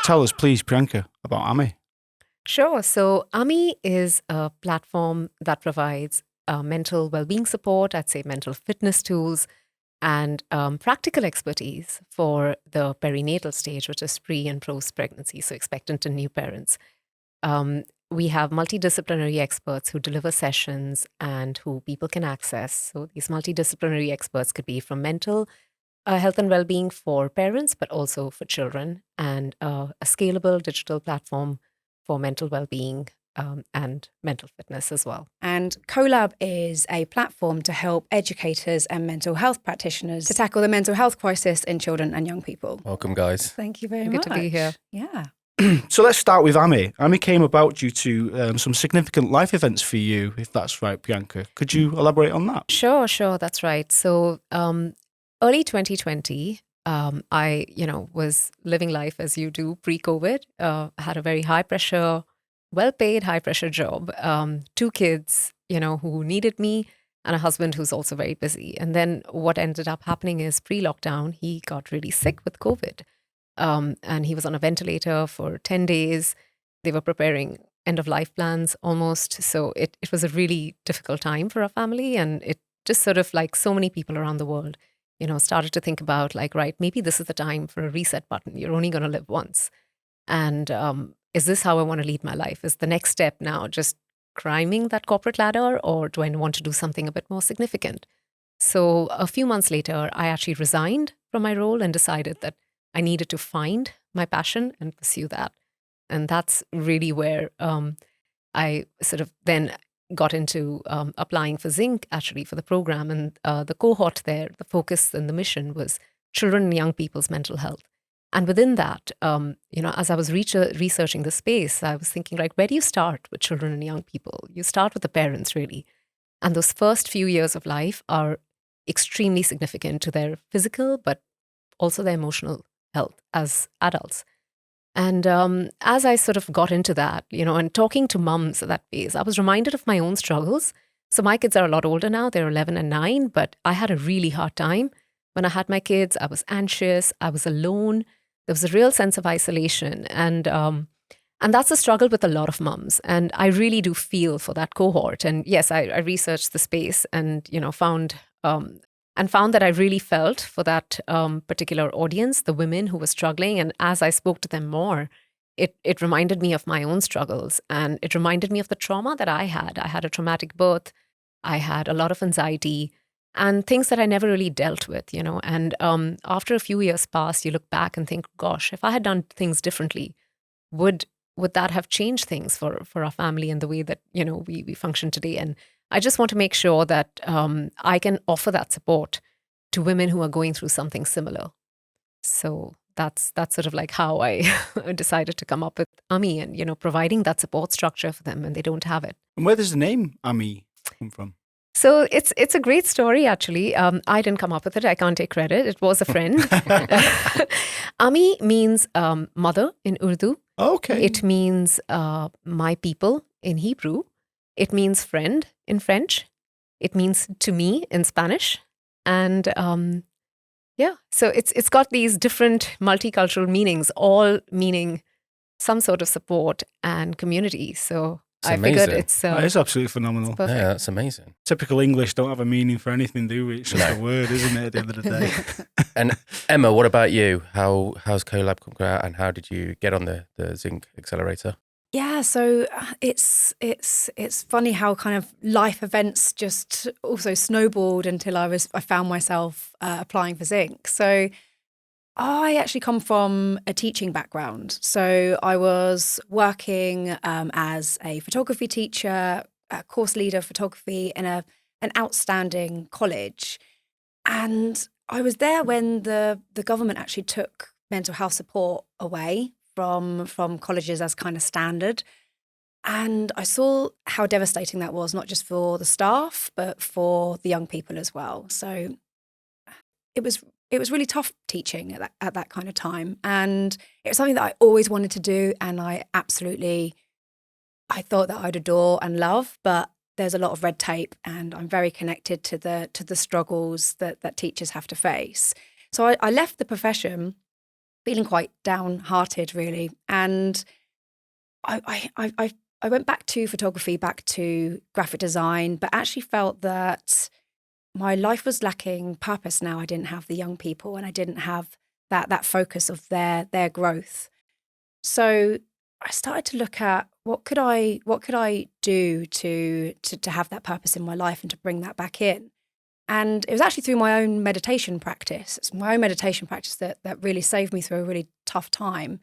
Tell us, please, Priyanka, about Ammi. Sure. So Ammi is a platform that provides mental well-being support, I'd say mental fitness tools, and practical expertise for the perinatal stage, which is pre and post-pregnancy, so expectant and new parents. We have multidisciplinary experts who deliver sessions and who people can access. So these multidisciplinary experts could be from mental health and well-being for parents, but also for children, and a scalable digital platform for mental well-being and mental fitness as well. And Co.Lab is a platform to help educators and mental health practitioners to tackle the mental health crisis in children and young people. Welcome, guys. Thank you very Good much. to be here. Yeah. So let's start with Ammi. Ammi came about due to some significant life events for you, if that's right, Priyanka. Could you elaborate on that? Sure, that's right. So early 2020, I, was living life as you do pre-COVID. Had a very high-pressure, well-paid, high-pressure job. 2 kids, who needed me, and a husband who's also very busy. And then what ended up happening is pre-lockdown, he got really sick with COVID. And he was on a ventilator for 10 days. They were preparing end-of-life plans almost. So it was a really difficult time for our family. And it just sort of like so many people around the world, started to think about like, right, maybe this is the time for a reset button. You're only going to live once. And is this how I want to lead my life? Is the next step now just climbing that corporate ladder, or do I want to do something a bit more significant? So a few months later, I actually resigned from my role and decided that I needed to find my passion and pursue that. And that's really where I sort of then got into applying for Zinc, actually, for the program. And the cohort there, the focus and the mission was children and young people's mental health. And within that, as I was researching the space, I was thinking, like, where do you start with children and young people? You start with the parents, really. And those first few years of life are extremely significant to their physical, but also their emotional health as adults. And as I sort of got into that, and talking to mums at that phase, I was reminded of my own struggles. So my kids are a lot older now, they're 11 and 9, but I had a really hard time. When I had my kids, I was anxious, I was alone. There was a real sense of isolation. And that's a struggle with a lot of mums. And I really do feel for that cohort. And yes, I researched the space and, found that I really felt for that particular audience, the women who were struggling. And as I spoke to them more, it reminded me of my own struggles. And it reminded me of the trauma that I had. I had a traumatic birth. I had a lot of anxiety and things that I never really dealt with, And after a few years pass, you look back and think, gosh, if I had done things differently, would that have changed things for our family and the way that, we function today? And I just want to make sure that I can offer that support to women who are going through something similar. So that's sort of like how I decided to come up with Ammi and, providing that support structure for them when they don't have it. And where does the name Ammi come from? So it's a great story, actually. I didn't come up with it. I can't take credit. It was a friend. Ammi means mother in Urdu. Okay. It means my people in Hebrew. It means friend in French. It means to me in Spanish. And so it's got these different multicultural meanings, all meaning some sort of support and community. So I figured it's that is absolutely phenomenal. Perfect. Yeah, that's amazing. Typical English don't have a meaning for anything, do we? It's just a word, isn't it, at the end of the day? And Emma, what about you? How's Co.Lab come out, and how did you get on the Zinc Accelerator? Yeah, so it's funny how kind of life events just also snowballed until I found myself applying for Zinc. So I actually come from a teaching background. So I was working as a photography teacher, a course leader of photography in an outstanding college. And I was there when the government actually took mental health support away from colleges as kind of standard. And I saw how devastating that was, not just for the staff, but for the young people as well. So it was really tough teaching at that kind of time. And it was something that I always wanted to do. And I thought that I'd adore and love, but there's a lot of red tape, and I'm very connected to the struggles that teachers have to face. So I left the profession feeling quite downhearted, really. And I went back to photography, back to graphic design, but actually felt that my life was lacking purpose now. I didn't have the young people, and I didn't have that focus of their growth. So I started to look at what could I do to have that purpose in my life and to bring that back in. And it was actually through my own meditation practice. It's my own meditation practice that really saved me through a really tough time,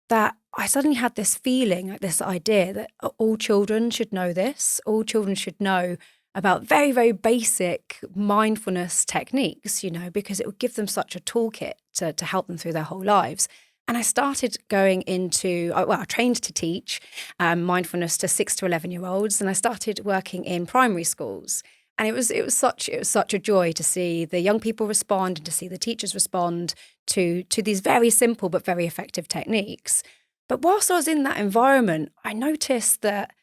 that I suddenly had this feeling, like this idea that all children should know this. All children should know about very, very basic mindfulness techniques, because it would give them such a toolkit to help them through their whole lives. And I started going into, I trained to teach mindfulness to 6 to 11-year-olds, and I started working in primary schools. And it was such a joy to see the young people respond and to see the teachers respond to these very simple but very effective techniques. But whilst I was in that environment, I noticed that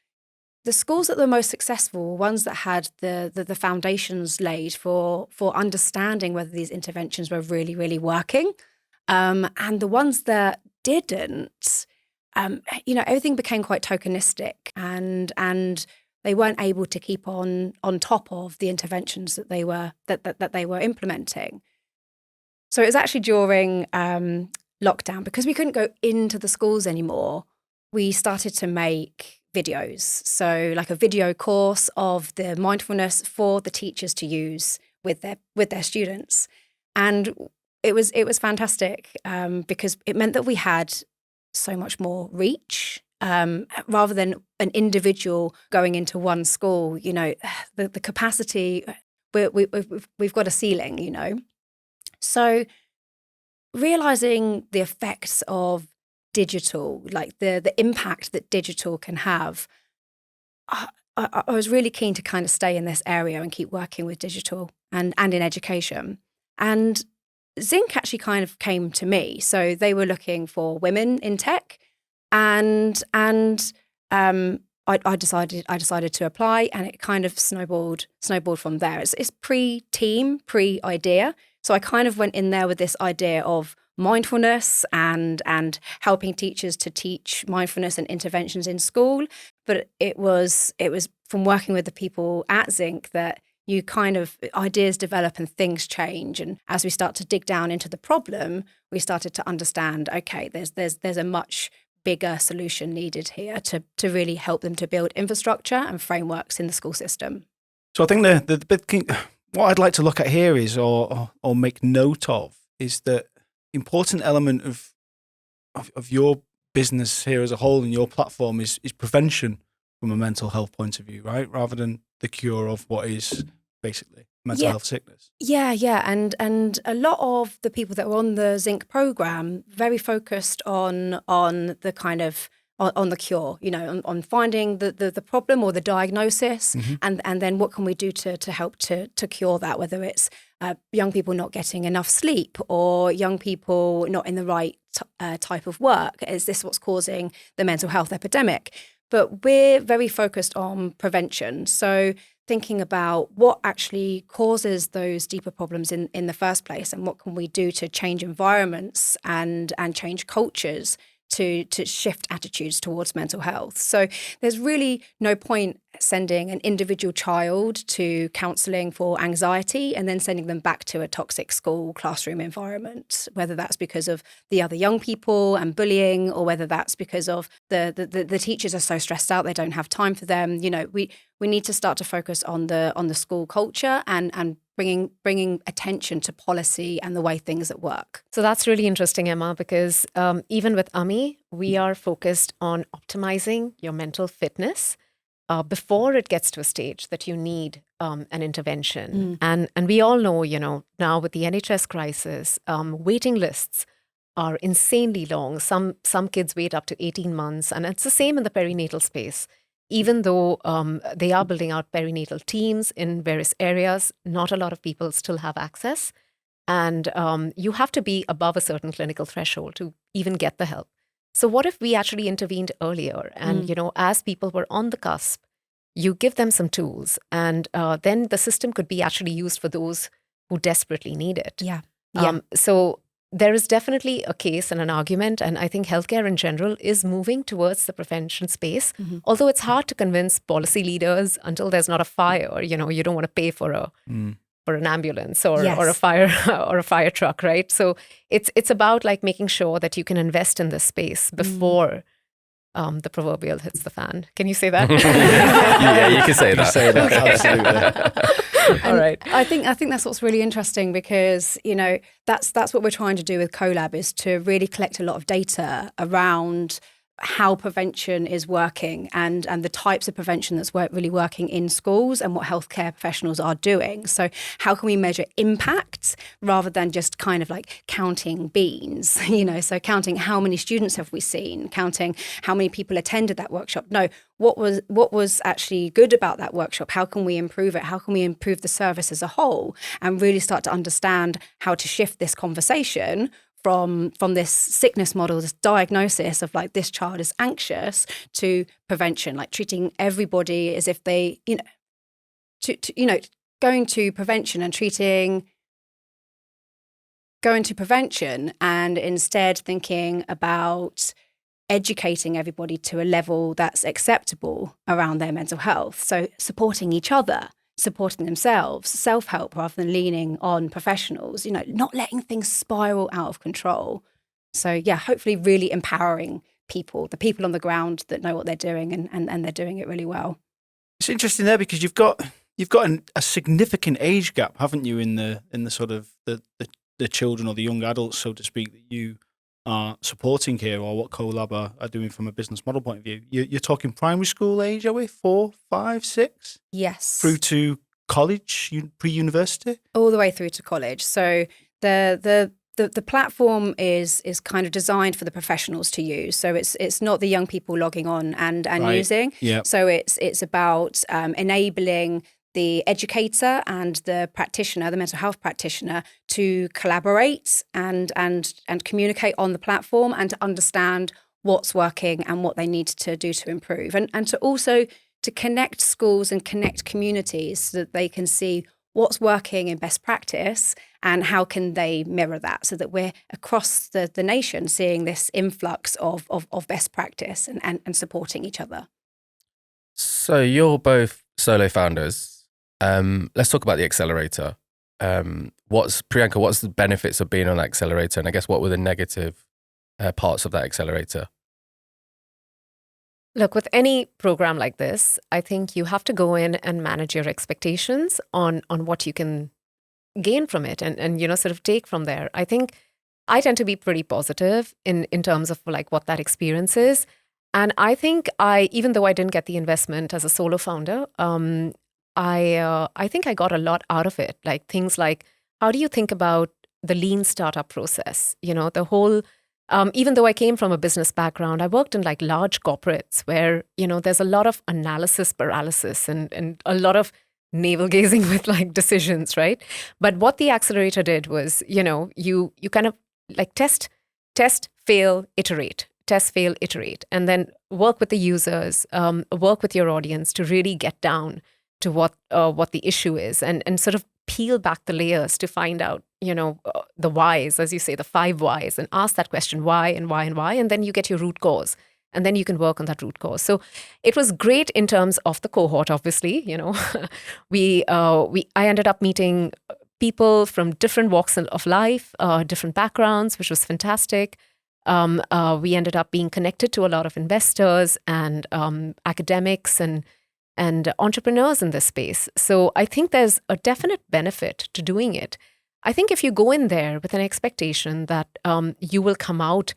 the schools that were most successful were ones that had the foundations laid for understanding whether these interventions were really, really working. And the ones that didn't, everything became quite tokenistic, and they weren't able to keep on top of the interventions that they were implementing. So it was actually during lockdown, because we couldn't go into the schools anymore. We started to make videos, so like a video course of the mindfulness for the teachers to use with their students, and it was fantastic because it meant that we had so much more reach. Rather than an individual going into one school, the capacity, we've got a ceiling, So realizing the effects of digital, like the impact that digital can have, I was really keen to kind of stay in this area and keep working with digital and in education. And Zinc actually kind of came to me. So they were looking for women in tech. And I decided to apply, and it kind of snowballed from there. It's pre-team, pre-idea. So I kind of went in there with this idea of mindfulness and helping teachers to teach mindfulness and interventions in school. But it was from working with the people at Zinc that you kind of, ideas develop and things change. And as we start to dig down into the problem, we started to understand, okay, there's a much bigger solution needed here to really help them to build infrastructure and frameworks in the school system. So I think the big thing, what I'd like to look at here is, or make note of, is the important element of your business here as a whole and your platform is prevention from a mental health point of view, right? Rather than the cure of what is basically mental health sickness. Yeah. And a lot of the people that were on the Zinc program very focused on the kind of on the cure, on finding the problem or the diagnosis, and then what can we do to help to cure that, whether it's young people not getting enough sleep or young people not in the right type of work. Is this what's causing the mental health epidemic? But we're very focused on prevention. So thinking about what actually causes those deeper problems in the first place, and what can we do to change environments and change cultures to shift attitudes towards mental health. So there's really no point sending an individual child to counselling for anxiety and then sending them back to a toxic school classroom environment, whether that's because of the other young people and bullying, or whether that's because of the teachers are so stressed out they don't have time for them. We need to start to focus on the school culture and bringing attention to policy and the way things that work. So that's really interesting, Emma, because even with Ammi, we are focused on optimizing your mental fitness before it gets to a stage that you need an intervention. And we all know, now with the NHS crisis, waiting lists are insanely long. Some kids wait up to 18 months, and it's the same in the perinatal space. Even though they are building out perinatal teams in various areas, not a lot of people still have access. And you have to be above a certain clinical threshold to even get the help. So what if we actually intervened earlier? And, as people were on the cusp, you give them some tools, and then the system could be actually used for those who desperately need it. Yeah. So there is definitely a case and an argument, and I think healthcare in general is moving towards the prevention space. Although it's hard to convince policy leaders until there's not a fire. You know, you don't want to pay for an ambulance or a fire or a fire truck, right? So it's about like making sure that you can invest in this space before the proverbial hits the fan. Can you say that? Yeah, you can say that. Say that, absolutely. All right. I think that's what's really interesting, because that's what we're trying to do with Co.Lab, is to really collect a lot of data around how prevention is working and the types of prevention that's really working in schools and what healthcare professionals are doing. So how can we measure impact rather than just kind of like counting beans, so counting how many students have we seen, counting how many people attended that workshop. No, what was actually good about that workshop? How can we improve it? How can we improve the service as a whole, and really start to understand how to shift this conversation from this sickness model, this diagnosis of like this child is anxious, to prevention, like treating everybody as if they, going to prevention and instead thinking about educating everybody to a level that's acceptable around their mental health. So supporting each other, supporting themselves, self-help rather than leaning on professionals, not letting things spiral out of control. So yeah, hopefully really empowering people, the people on the ground that know what they're doing and they're doing it really well. It's interesting there, because you've got a significant age gap, haven't you, in the sort of the children or the young adults, so to speak, that you are supporting here, or what Co.Lab are doing from a business model point of view. You're talking primary school age, are we? 4, 5, 6? Yes. Through to college, pre-university? All the way through to college. So the platform is kind of designed for the professionals to use. So it's not the young people logging on and right. using. Yep. So it's about enabling the educator and the practitioner, the mental health practitioner, to collaborate and communicate on the platform and to understand what's working and what they need to do to improve. And to also to connect schools and connect communities so that they can see what's working in best practice and how can they mirror that, so that we're across the nation seeing this influx of best practice and supporting each other. So you're both solo founders. Let's talk about the Accelerator. What's the benefits of being on the Accelerator? And I guess what were the negative parts of that Accelerator? Look, with any program like this, I think you have to go in and manage your expectations on what you can gain from it and sort of take from there. I think I tend to be pretty positive in terms of like what that experience is. And I think even though I didn't get the investment as a solo founder, I think I got a lot out of it. Like things like, how do you think about the lean startup process? The whole, even though I came from a business background, I worked in like large corporates where, there's a lot of analysis paralysis and a lot of navel gazing with like decisions, right? But what the Accelerator did was, you kind of like test, fail, iterate. Test, fail, iterate, and then work with the users, work with your audience to really get down to what the issue is, and sort of peel back the layers to find out, the whys, as you say, the 5 whys, and ask that question, why and why and why, and then you get your root cause, and then you can work on that root cause. So it was great in terms of the cohort. Obviously, I ended up meeting people from different walks of life, different backgrounds, which was fantastic. We ended up being connected to a lot of investors and academics and entrepreneurs in this space. So I think there's a definite benefit to doing it. I think if you go in there with an expectation that you will come out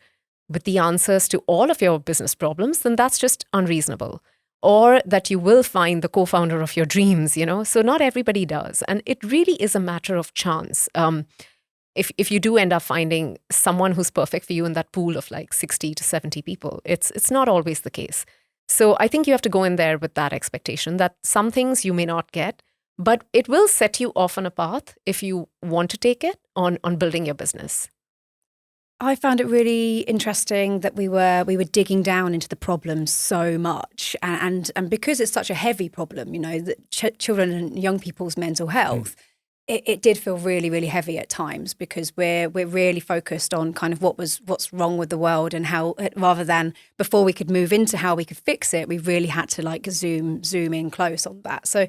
with the answers to all of your business problems, then that's just unreasonable. Or that you will find the co-founder of your dreams, So not everybody does. And it really is a matter of chance. If you do end up finding someone who's perfect for you in that pool of like 60 to 70 people, it's not always the case. So I think you have to go in there with that expectation that some things you may not get, but it will set you off on a path if you want to take it on building your business. I found it really interesting that we were digging down into the problem so much, and because it's such a heavy problem, that children and young people's mental health. it did feel really, really heavy at times, because we're really focused on kind of what's wrong with the world, and how, rather than before we could move into how we could fix it, we really had to like zoom in close on that. So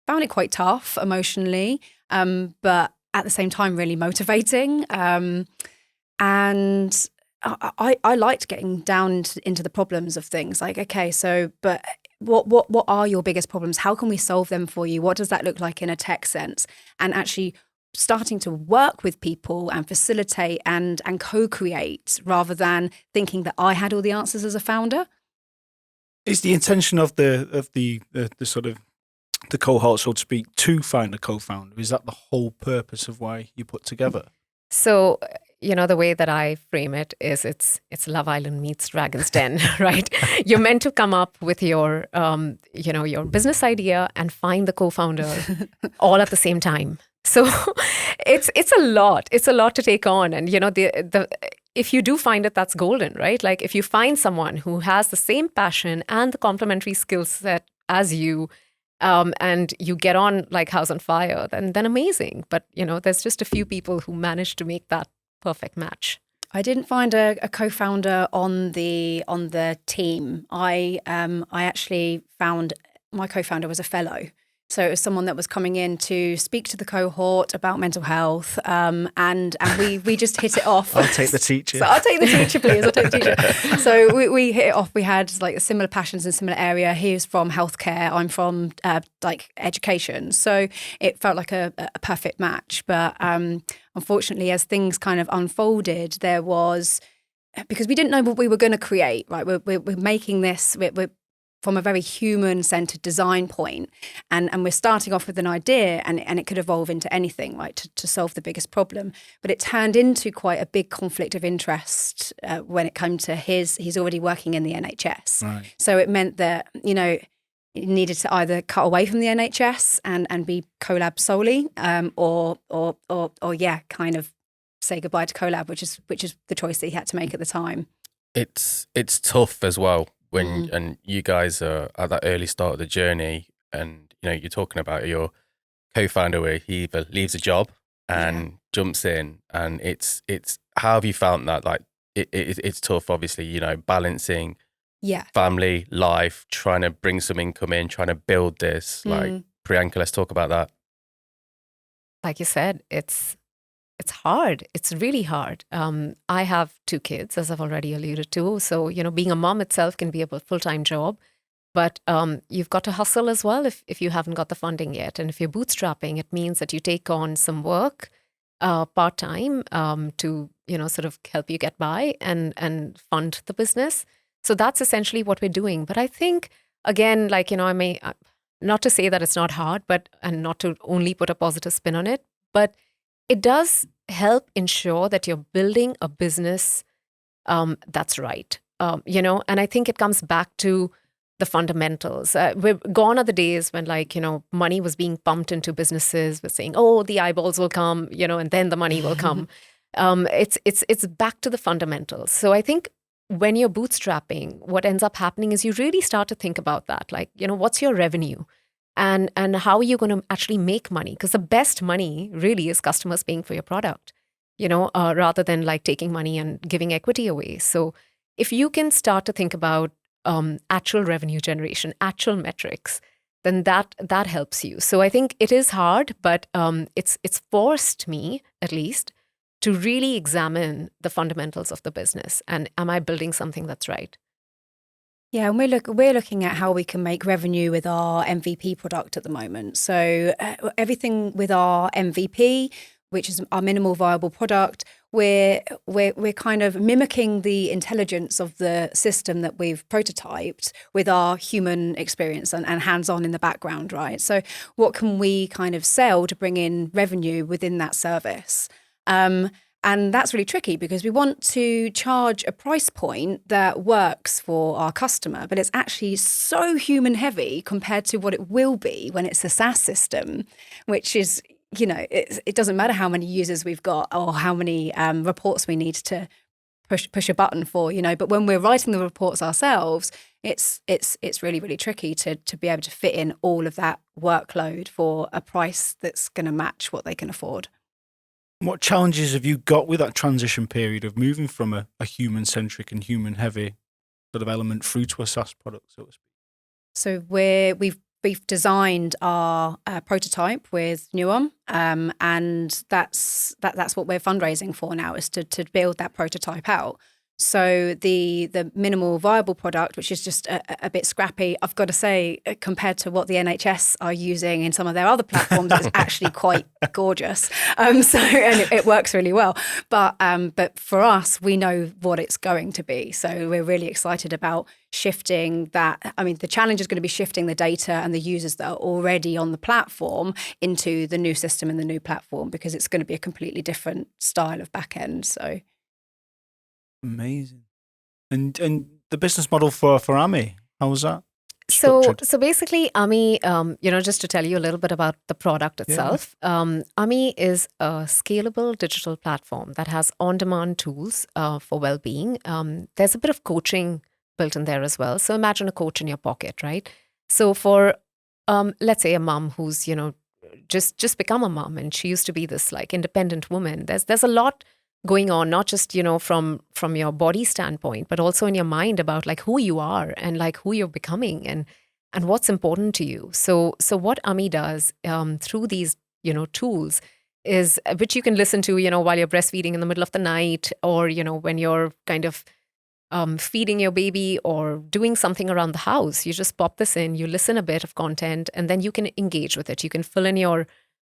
found it quite tough emotionally, but at the same time really motivating. And I liked getting down into the problems of things. Like, okay, so but what are your biggest problems? How can we solve them for you? What does that look like in a tech sense? And actually starting to work with people and facilitate and co-create, rather than thinking that I had all the answers as a founder. Is the intention of the sort of the cohort, so to speak, to find a co-founder? Is that the whole purpose of why you put together? So, the way that I frame it is it's Love Island meets Dragon's Den, right? You're meant to come up with your, your business idea and find the co-founder all at the same time. So it's a lot. It's a lot to take on. And, if you do find it, that's golden, right? Like if you find someone who has the same passion and the complementary skill set as you, and you get on like house on fire, then amazing. But, there's just a few people who manage to make that perfect match. I didn't find a co-founder on the team. I actually found my co-founder was a fellow. So it was someone that was coming in to speak to the cohort about mental health, and we just hit it off. I'll take the teacher. So I'll take the teacher, please. I'll take the teacher. So we hit it off. We had like similar passions in similar area. He was from healthcare. I'm from like education. So it felt like a perfect match. But unfortunately, as things kind of unfolded, there was, because we didn't know what we were going to create. Right, we're making this. We're from a very human-centered design point. And we're starting off with an idea, and it could evolve into anything, right, to solve the biggest problem. But it turned into quite a big conflict of interest when it came to he's already working in the NHS. Right. So it meant that, he needed to either cut away from the NHS and be Co.Lab solely, or kind of say goodbye to Co.Lab, which is the choice that he had to make at the time. It's tough as well. And you guys are at that early start of the journey, and you're talking about your co-founder where he either leaves a job and jumps in, and it's how have you found that? Like it's tough, obviously, balancing family life, trying to bring some income in, trying to build this. Like Priyanka, let's talk about that. Like you said, it's hard. It's really hard. I have 2 kids, as I've already alluded to. So, being a mom itself can be a full-time job, but you've got to hustle as well if you haven't got the funding yet. And if you're bootstrapping, it means that you take on some work part-time to, sort of help you get by and fund the business. So that's essentially what we're doing. But I think, again, like, I may, not to say that it's not hard, and not to only put a positive spin on it, but it does help ensure that you're building a business that's right, and I think it comes back to the fundamentals. We're gone are the days when, like, money was being pumped into businesses with saying, oh, the eyeballs will come, and then the money will come. It's back to the fundamentals. So I think when you're bootstrapping, what ends up happening is you really start to think about that. Like, what's your revenue? And how are you going to actually make money? Because the best money really is customers paying for your product, rather than like taking money and giving equity away. So if you can start to think about actual revenue generation, actual metrics, then that helps you. So I think it is hard, but it's forced me, at least, to really examine the fundamentals of the business. And am I building something that's right? Yeah, and we're looking at how we can make revenue with our MVP product at the moment. So everything with our MVP, which is our minimal viable product, we're kind of mimicking the intelligence of the system that we've prototyped with our human experience and hands-on in the background, right? So what can we kind of sell to bring in revenue within that service? And that's really tricky because we want to charge a price point that works for our customer, but it's actually so human heavy compared to what it will be when it's a SaaS system, which is, it doesn't matter how many users we've got or how many reports we need to push a button for, but when we're writing the reports ourselves, it's really, really tricky to be able to fit in all of that workload for a price that's going to match what they can afford. What challenges have you got with that transition period of moving from a human-centric and human-heavy sort of element through to a SaaS product, so to speak? So we've designed our prototype with Nuon, and that's what we're fundraising for now, is to build that prototype out. So the minimal viable product, which is just a bit scrappy, I've got to say, compared to what the NHS are using in some of their other platforms, it's actually quite gorgeous. And it works really well. But for us, we know what it's going to be. So we're really excited about shifting that. I mean, the challenge is going to be shifting the data and the users that are already on the platform into the new system and the new platform, because it's going to be a completely different style of backend. So. Amazing. And the business model for Ammi, how was that structured? So basically, Ammi, just to tell you a little bit about the product itself, Ammi is a scalable digital platform that has on-demand tools for well-being. There's a bit of coaching built in there as well. So imagine a coach in your pocket, right? So for, let's say, a mom who's, just become a mom, and she used to be this like independent woman. There's a lot going on, not just, from your body standpoint, but also in your mind about like who you are and like who you're becoming and what's important to you. So what Ammi does through these, tools is, which you can listen to, while you're breastfeeding in the middle of the night, or, when you're kind of feeding your baby or doing something around the house. You just pop this in, you listen a bit of content, and then you can engage with it. You can fill in your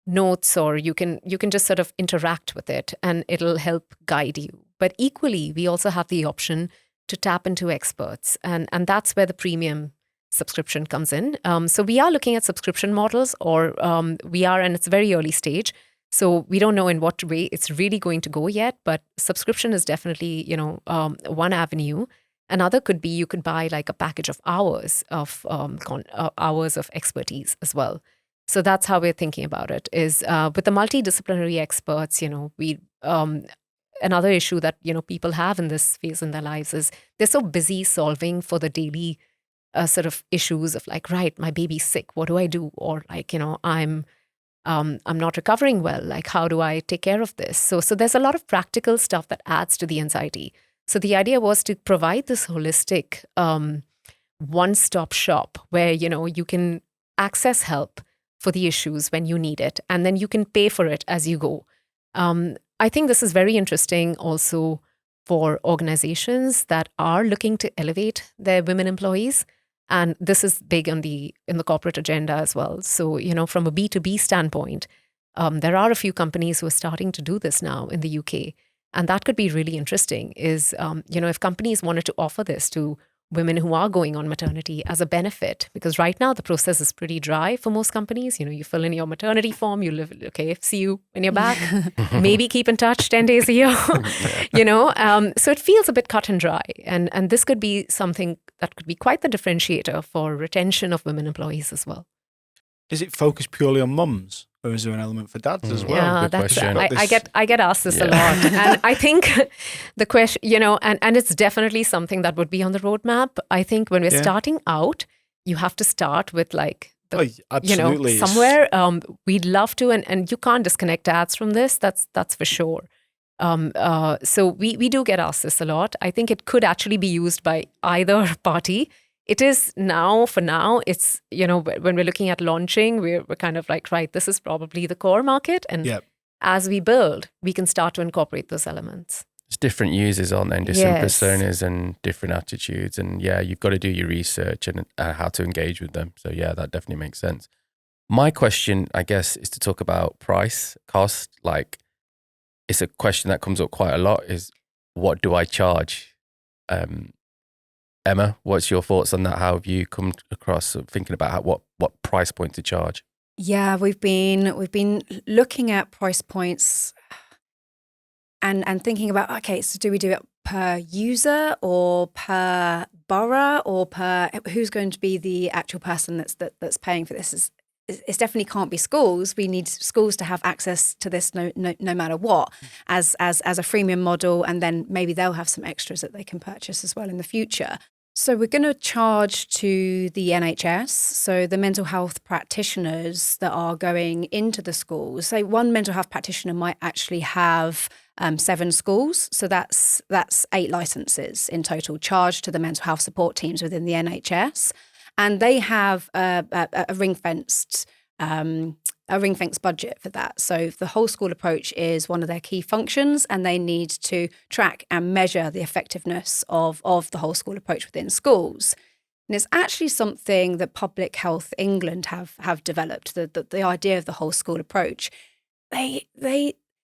notes, or you can just sort of interact with it, and it'll help guide you. But equally, we also have the option to tap into experts, and that's where the premium subscription comes in. So we are looking at subscription models, or and it's very early stage, so we don't know in what way it's really going to go yet. But subscription is definitely one avenue. Another could be you could buy like a package of hours of hours of expertise as well. So that's how we're thinking about it, is with the multidisciplinary experts, we another issue that, people have in this phase in their lives is they're so busy solving for the daily sort of issues of like, right, my baby's sick, what do I do? Or like, I'm not recovering well, like how do I take care of this? So there's a lot of practical stuff that adds to the anxiety. So the idea was to provide this holistic one-stop shop where, you can access help for the issues when you need it, and then you can pay for it as you go. I think this is very interesting also for organizations that are looking to elevate their women employees, and this is big in the corporate agenda as well. So, from a B2B standpoint, there are a few companies who are starting to do this now in the UK, and that could be really interesting. Is if companies wanted to offer this to women who are going on maternity as a benefit, because right now the process is pretty dry for most companies. You fill in your maternity form, you live, okay, see you when you're back, maybe keep in touch 10 days a year, so it feels a bit cut and dry. And this could be something that could be quite the differentiator for retention of women employees as well. Is it focused purely on mums, or is there an element for dads as well? Yeah, that's I get asked this a lot, and I think the question, and it's definitely something that would be on the roadmap. I think when we're starting out, you have to start with like absolutely somewhere. We'd love to, and you can't disconnect dads from this. That's for sure. So we do get asked this a lot. I think it could actually be used by either party. It is now, for now, it's, when we're looking at launching, we're kind of like, right, this is probably the core market. And as we build, we can start to incorporate those elements. There's different users, aren't there? And different personas and different attitudes. And you've got to do your research and how to engage with them. So that definitely makes sense. My question, I guess, is to talk about price, cost. Like, it's a question that comes up quite a lot, is what do I charge? Emma, what's your thoughts on that? How have you come across thinking about what price point to charge? Yeah, we've been looking at price points and thinking about, okay, so do we do it per user or per borough or per who's going to be the actual person that's paying for this? it definitely can't be schools. We need schools to have access to this no matter what, as a freemium model, and then maybe they'll have some extras that they can purchase as well in the future. So we're going to charge to the NHS, so the mental health practitioners that are going into the schools. Say one mental health practitioner might actually have 7 schools, so that's 8 licenses in total charged to the mental health support teams within the NHS, and they have a ring-fenced budget for that. So the whole school approach is one of their key functions, and they need to track and measure the effectiveness of the whole school approach within schools. And it's actually something that Public Health England have developed, the idea of the whole school approach. They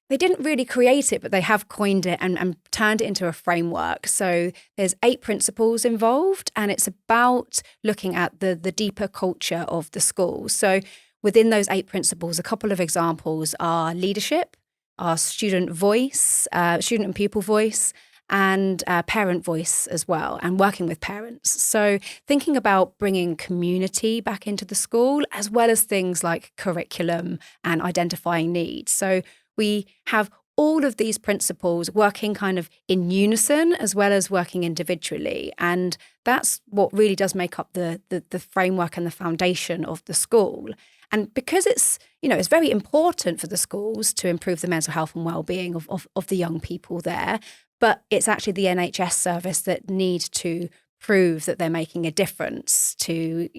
didn't really create it, but they have coined it and turned it into a framework. So there's 8 principles involved, and it's about looking at the deeper culture of the school. So within those 8 principles, a couple of examples are leadership, our student voice, student and pupil voice, and parent voice as well, and working with parents. So thinking about bringing community back into the school, as well as things like curriculum and identifying needs. So we have all of these principles working kind of in unison as well as working individually. And that's what really does make up the framework and the foundation of the school. And because it's very important for the schools to improve the mental health and well-being of the young people there, but it's actually the NHS service that need to prove that they're making a difference to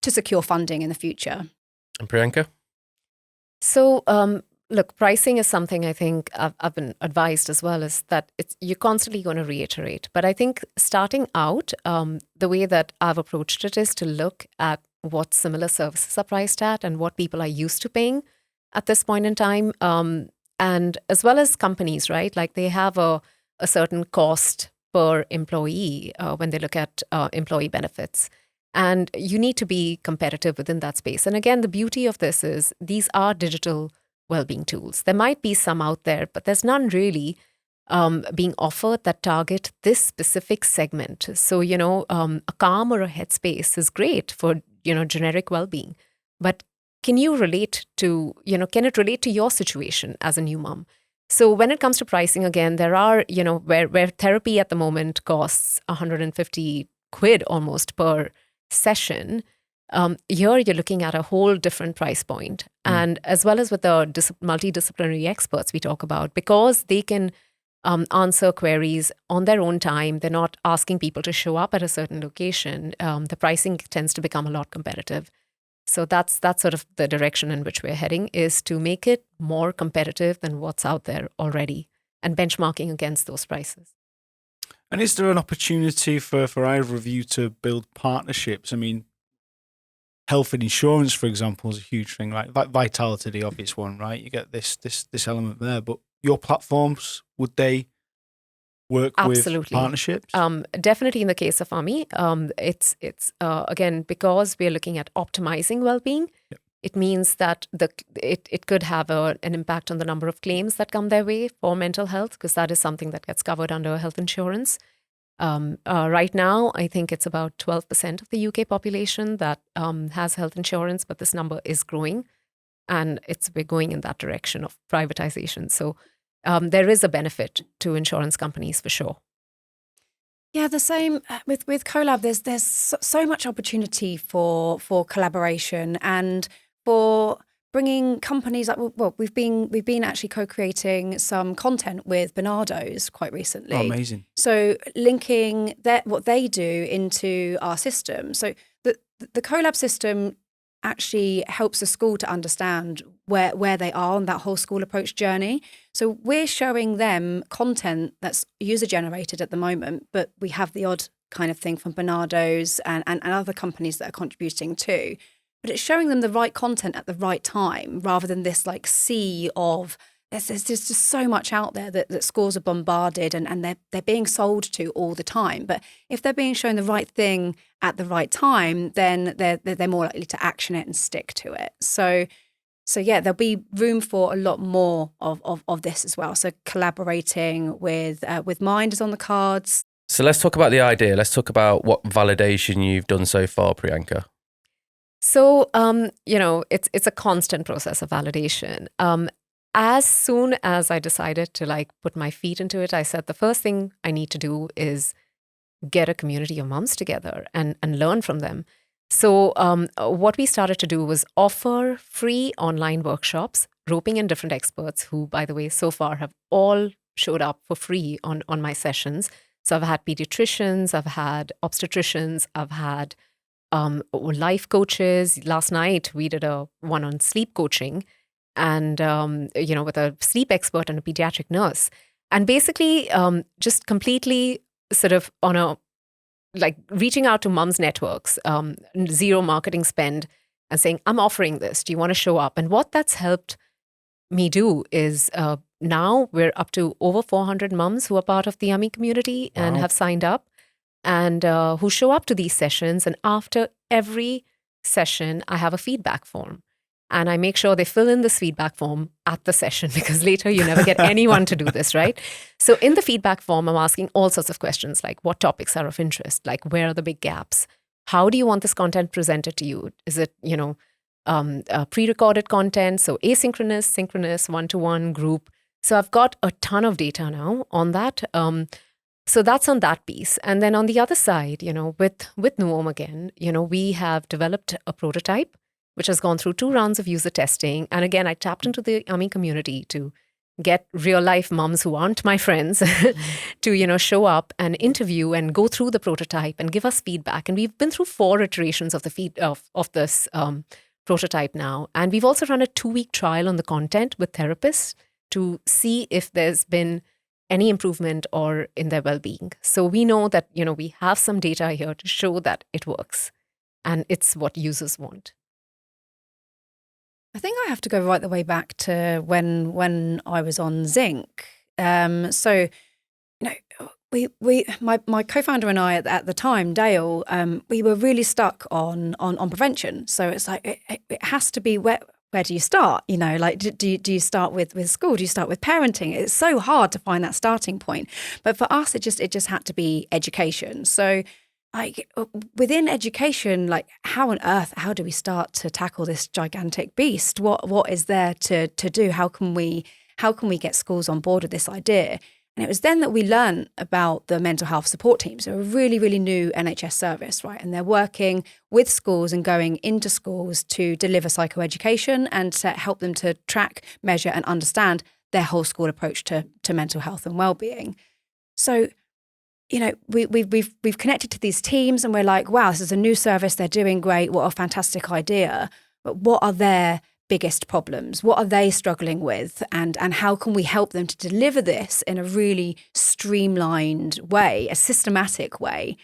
secure funding in the future. And Priyanka? So, look, pricing is something I think I've been advised as well, is that you're constantly going to reiterate. But I think starting out, the way that I've approached it is to look at what similar services are priced at and what people are used to paying at this point in time. And as well as companies, right? Like they have a certain cost per employee when they look at employee benefits. And you need to be competitive within that space. And again, the beauty of this is these are digital well-being tools. There might be some out there, but there's none really being offered that target this specific segment. So, a Calm or a Headspace is great for, generic well-being. But can you relate to, can it relate to your situation as a new mom? So when it comes to pricing, again, there are, where therapy at the moment costs 150 quid almost per session, here you're looking at a whole different price point. And as well as with the multidisciplinary experts we talk about, because they can answer queries on their own time, they're not asking people to show up at a certain location, the pricing tends to become a lot competitive. So that's sort of the direction in which we're heading, is to make it more competitive than what's out there already and benchmarking against those prices. And is there an opportunity for either of you to build partnerships? I mean, health and insurance, for example, is a huge thing, right? Vitality, the obvious one, right? You get this element there, but your platforms, would they work Absolutely. with partnerships? Definitely in the case of Ammi, it's again, because we're looking at optimizing well-being, Yep. It means that it could have an impact on the number of claims that come their way for mental health, because that is something that gets covered under health insurance. Right now, I think it's about 12% of the UK population that has health insurance, but this number is growing, and we're going in that direction of privatization. So there is a benefit to insurance companies for sure. Yeah, the same with Co.Lab. There's so much opportunity for collaboration and for bringing companies like, well, we've been actually co-creating some content with Bernardo's quite recently. Oh, amazing. So linking what they do into our system. So the Co.Lab system actually helps the school to understand where they are on that whole school approach journey. So we're showing them content that's user generated at the moment, but we have the odd kind of thing from Bernardo's and other companies that are contributing too. But it's showing them the right content at the right time, rather than this like sea of there's just so much out there that schools are bombarded and they're being sold to all the time. But if they're being shown the right thing at the right time, then they're more likely to action it and stick to it. So yeah, there'll be room for a lot more of this as well. So collaborating with Mind is on the cards. So let's talk about the idea. Let's talk about what validation you've done so far, Priyanka. So, it's a constant process of validation. As soon as I decided to like put my feet into it, I said the first thing I need to do is get a community of moms together and learn from them. So what we started to do was offer free online workshops, roping in different experts who, by the way, so far have all showed up for free on my sessions. So I've had pediatricians, I've had obstetricians, I've had life coaches. Last night we did a one on sleep coaching and, with a sleep expert and a pediatric nurse. And basically just completely sort of on a, like reaching out to mums networks, zero marketing spend and saying, I'm offering this. Do you want to show up? And what that's helped me do is now we're up to over 400 mums who are part of the Ammi community and have signed up and who show up to these sessions. And after every session, I have a feedback form. And I make sure they fill in this feedback form at the session because later you never get anyone to do this, right? So in the feedback form, I'm asking all sorts of questions like what topics are of interest? Like where are the big gaps? How do you want this content presented to you? Is it, pre-recorded content? So asynchronous, synchronous, one-to-one, group. So I've got a ton of data now on that. So that's on that piece. And then on the other side, with Nuom again, we have developed a prototype which has gone through 2 rounds of user testing. And again, I tapped into the Ammi community to get real life moms who aren't my friends to, show up and interview and go through the prototype and give us feedback. And we've been through 4 iterations of this prototype now. And we've also run a 2-week trial on the content with therapists to see if there's been any improvement or in their well-being. So we know that, we have some data here to show that it works and it's what users want. I think I have to go right the way back to when I was on Zinc. So, my co-founder and I at the time, Dale, we were really stuck on prevention. So it's like it has to be where do you start? Do you start with school? Do you start with parenting? It's so hard to find that starting point. But for us, it just had to be education. So within education, how on earth, how do we start to tackle this gigantic beast? What is there to do? How can we get schools on board with this idea? And it was then that we learned about the mental health support teams. They're a really, really new NHS service, right? And they're working with schools and going into schools to deliver psychoeducation and to help them to track, measure and understand their whole school approach to mental health and well-being. So we've connected to these teams and we're like, wow, this is a new service. They're doing great. What a fantastic idea. But what are their biggest problems? What are they struggling with? And how can we help them to deliver this in a really streamlined way, a systematic way?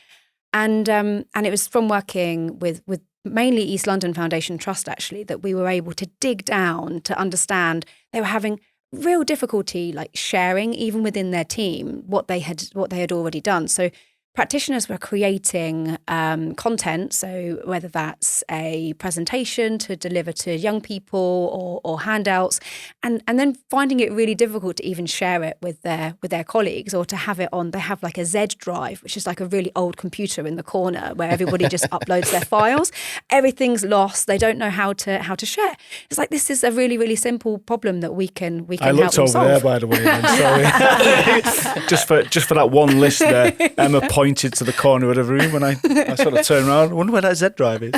And it was from working with mainly East London Foundation Trust, actually, that we were able to dig down to understand they were having real difficulty sharing even within their team what they had already done. So practitioners were creating content, so whether that's a presentation to deliver to young people or handouts, and then finding it really difficult to even share it with their colleagues or to have it on. They have a Z drive, which is a really old computer in the corner where everybody just uploads their files. Everything's lost. They don't know how to share. It's this is a really, really simple problem that we can I help looked them over solve. there, by the way. Sorry, just for that one list there, Emma pointed to the corner of the room when I sort of turned around. I wonder where that Z drive is.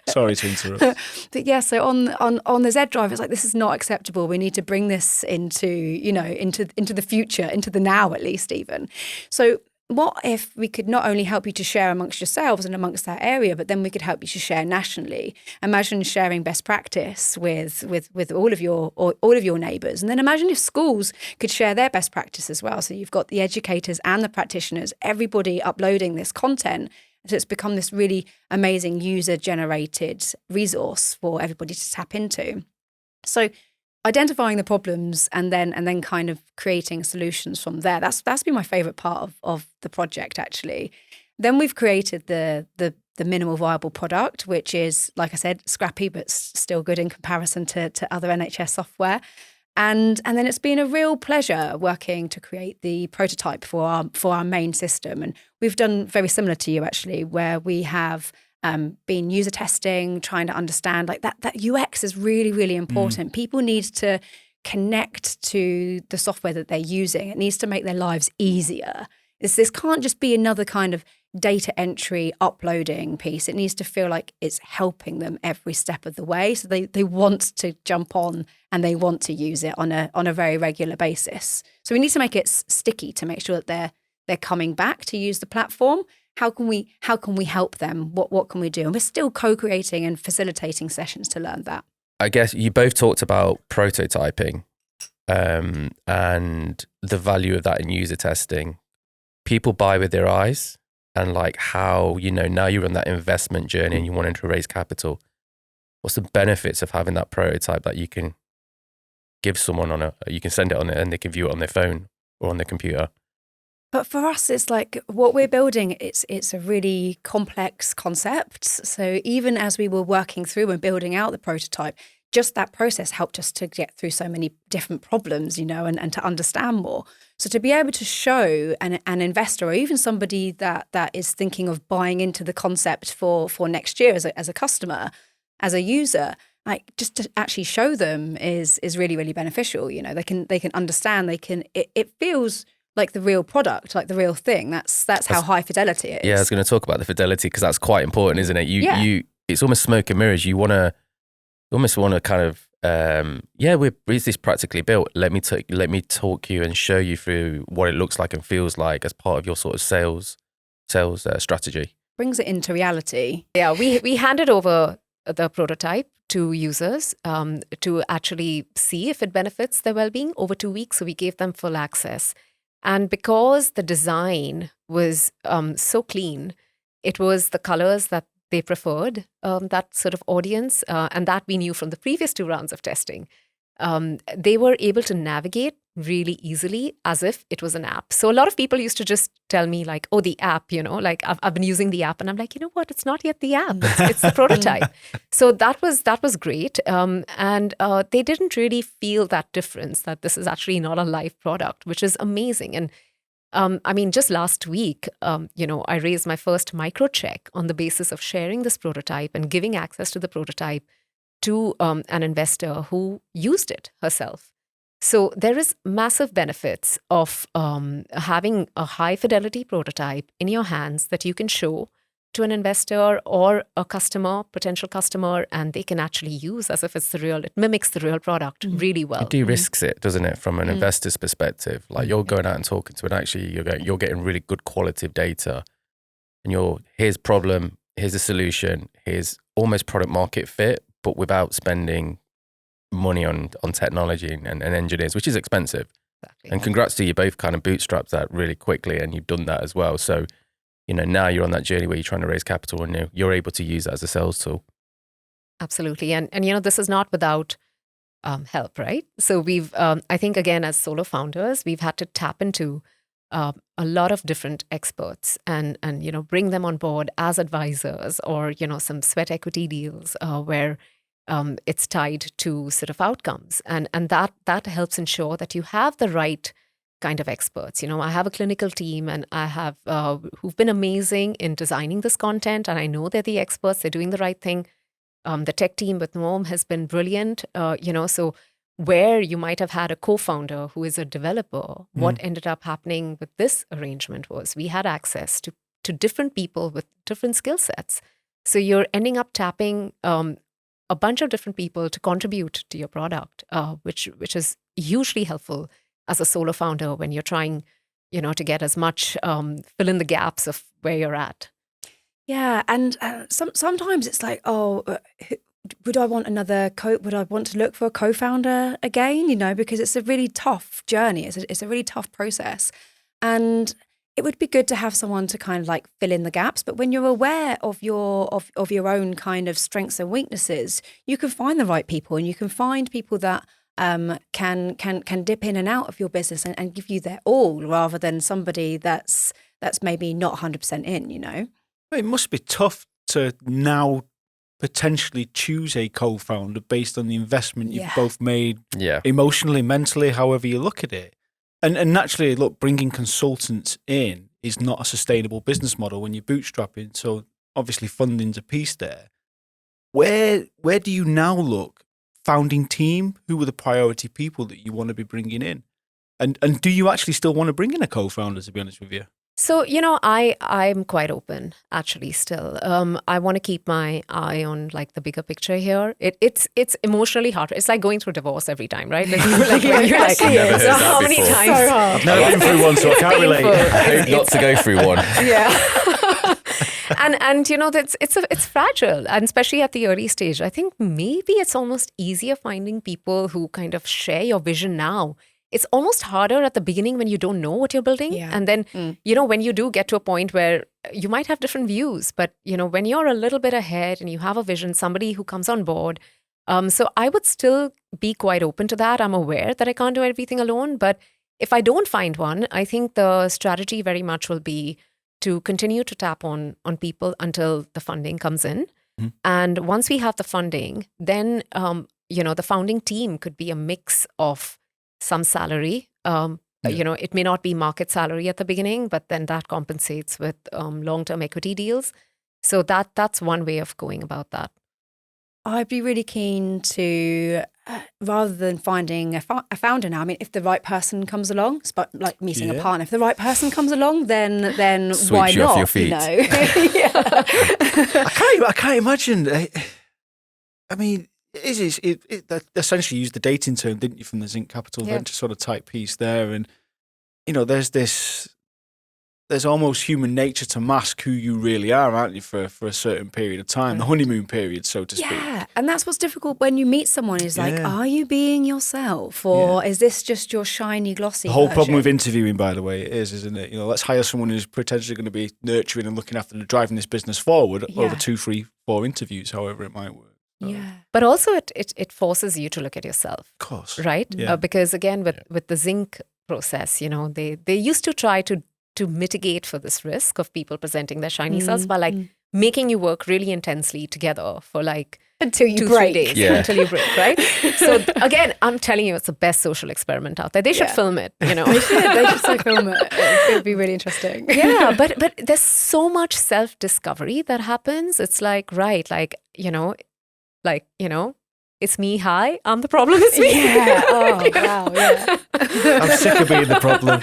Sorry to interrupt. But yeah, so on the Z drive, it's this is not acceptable. We need to bring this into the future, into the now at least even. So what if we could not only help you to share amongst yourselves and amongst that area, but then we could help you to share nationally? Imagine sharing best practice with all of your neighbours, and then imagine if schools could share their best practice as well. So you've got the educators and the practitioners, everybody uploading this content. So it's become this really amazing user-generated resource for everybody to tap into. So identifying the problems and then kind of creating solutions from there. That's been my favourite part of the project, actually. Then we've created the minimal viable product, which is, like I said, scrappy but still good in comparison to other NHS software. And then it's been a real pleasure working to create the prototype for our main system. And we've done very similar to you, actually, where we have been user testing, trying to understand like that UX is really, really important. People need to connect to the software that they're using. It needs to make their lives easier. This can't just be another kind of data entry uploading piece. It needs to feel like it's helping them every step of the way. So they want to jump on and they want to use it on a very regular basis. So we need to make it sticky to make sure that they're coming back to use the platform. How can we help them? What can we do? And we're still co-creating and facilitating sessions to learn that. I guess you both talked about prototyping and the value of that in user testing. People buy with their eyes, and like how, now you're on that investment journey and you wanted to raise capital. What's the benefits of having that prototype that you can give someone you can send it on it and they can view it on their phone or on their computer? But for us, it's like what we're building, it's a really complex concept. So even as we were working through and building out the prototype, just that process helped us to get through so many different problems, and to understand more. So to be able to show an investor or even somebody that is thinking of buying into the concept for next year as a customer, as a user, like just to actually show them is really, really beneficial. They can understand, it feels like the real product, like the real thing. That's how high fidelity it is. Yeah, I was going to talk about the fidelity because that's quite important, isn't it? It's almost smoke and mirrors. You almost want to kind of, is this practically built? Let me talk you and show you through what it looks like and feels like as part of your sort of sales strategy. Brings it into reality. Yeah, we handed over the prototype to users to actually see if it benefits their well-being over 2 weeks. So we gave them full access. And because the design was so clean, it was the colors that they preferred, that sort of audience, and that we knew from the previous 2 rounds of testing. They were able to navigate really easily as if it was an app. So a lot of people used to just tell me like, oh, the app, like I've been using the app, and I'm like, you know what, it's not yet the app, it's the prototype. So that was great. And they didn't really feel that difference, that this is actually not a live product, which is amazing. And just last week, I raised my first micro check on the basis of sharing this prototype and giving access to the prototype to an investor who used it herself. So there is massive benefits of having a high fidelity prototype in your hands that you can show to an investor or a potential customer, and they can actually use as if it's it mimics the real product really well. It de-risks it, doesn't it, from an investor's perspective? Like you're going out and talking to it, actually you're getting really good qualitative data, and here's problem, here's a solution, here's almost product market fit, but without spending money on technology and engineers, which is expensive. Exactly. And congrats to you, both kind of bootstrapped that really quickly, and you've done that as well. So, now you're on that journey where you're trying to raise capital and you're able to use that as a sales tool. Absolutely. And this is not without help, right? So we've, I think, again, as solo founders, we've had to tap into a lot of different experts and bring them on board as advisors or, some sweat equity deals where it's tied to sort of outcomes. And that helps ensure that you have the right kind of experts. I have a clinical team, and I have who've been amazing in designing this content, and I know they're the experts. They're doing the right thing. The tech team with Norm has been brilliant. So where you might have had a co-founder who is a developer, what ended up happening with this arrangement was we had access to different people with different skill sets. So you're ending up tapping a bunch of different people to contribute to your product, which is hugely helpful as a solo founder when you're trying, to get as much, fill in the gaps of where you're at. Yeah, and sometimes it's like, would I want would I want to look for a co-founder again? Because it's a really tough journey. It's a really tough process, and it would be good to have someone to kind of like fill in the gaps. But when you're aware of your own kind of strengths and weaknesses, you can find the right people, and you can find people that can dip in and out of your business and give you their all, rather than somebody that's maybe not 100% in. It must be tough to now potentially choose a co-founder based on the investment you've both made, emotionally, mentally, however you look at it. And naturally, look, bringing consultants in is not a sustainable business model when you're bootstrapping. So obviously funding's a piece there. Where do you now look? Founding team, who are the priority people that you want to be bringing in? And do you actually still want to bring in a co-founder, to be honest with you? So, I'm quite open, actually, still. I want to keep my eye on like the bigger picture here. It's emotionally hard. It's like going through divorce every time, right? Like, you're like, Never heard so that how many before. times? So hard. I've never been through one, so I can't relate. I hope not to go through one. Yeah. and that's it's fragile, and especially at the early stage. I think maybe it's almost easier finding people who kind of share your vision now. It's almost harder at the beginning when you don't know what you're building. Yeah. And then, when you do get to a point where you might have different views, but, when you're a little bit ahead and you have a vision, somebody who comes on board. So I would still be quite open to that. I'm aware that I can't do everything alone. But if I don't find one, I think the strategy very much will be to continue to tap on people until the funding comes in. Mm-hmm. And once we have the funding, then, the founding team could be a mix of some salary. It may not be market salary at the beginning, but then that compensates with long-term equity deals. So that's one way of going about that. I'd be really keen to, rather than finding a founder now, I mean, if the right person comes along, it's about like meeting a partner. If the right person comes along, then Sweeps why you not? off your feet. Yeah. I can't imagine. I mean, it essentially used the dating term, didn't you, from the Zinc Capital Venture sort of type piece there, and there's almost human nature to mask who you really are, aren't you, for a certain period of time, the honeymoon period, so to speak. Yeah, and that's what's difficult when you meet someone is like, are you being yourself, or is this just your shiny, glossy The whole version? problem with interviewing, by the way, isn't it? Let's hire someone who's potentially going to be nurturing and looking after and driving this business forward over 2, 3, 4 interviews, however it might work. So. Yeah. But also it forces you to look at yourself. Of course. Right? Yeah. Because again, with the Zinc process, they used to try to mitigate for this risk of people presenting their shiny selves by like making you work really intensely together for like until you 2-3 break. days, until you break, right? So again, I'm telling you, it's the best social experiment out there. They should film it, They should so film it. It would be really interesting. Yeah, but there's so much self-discovery that happens. It's like, right, it's me, hi, I'm the problem, it's me. Yeah. Oh, wow. Yeah. I'm sick of being the problem.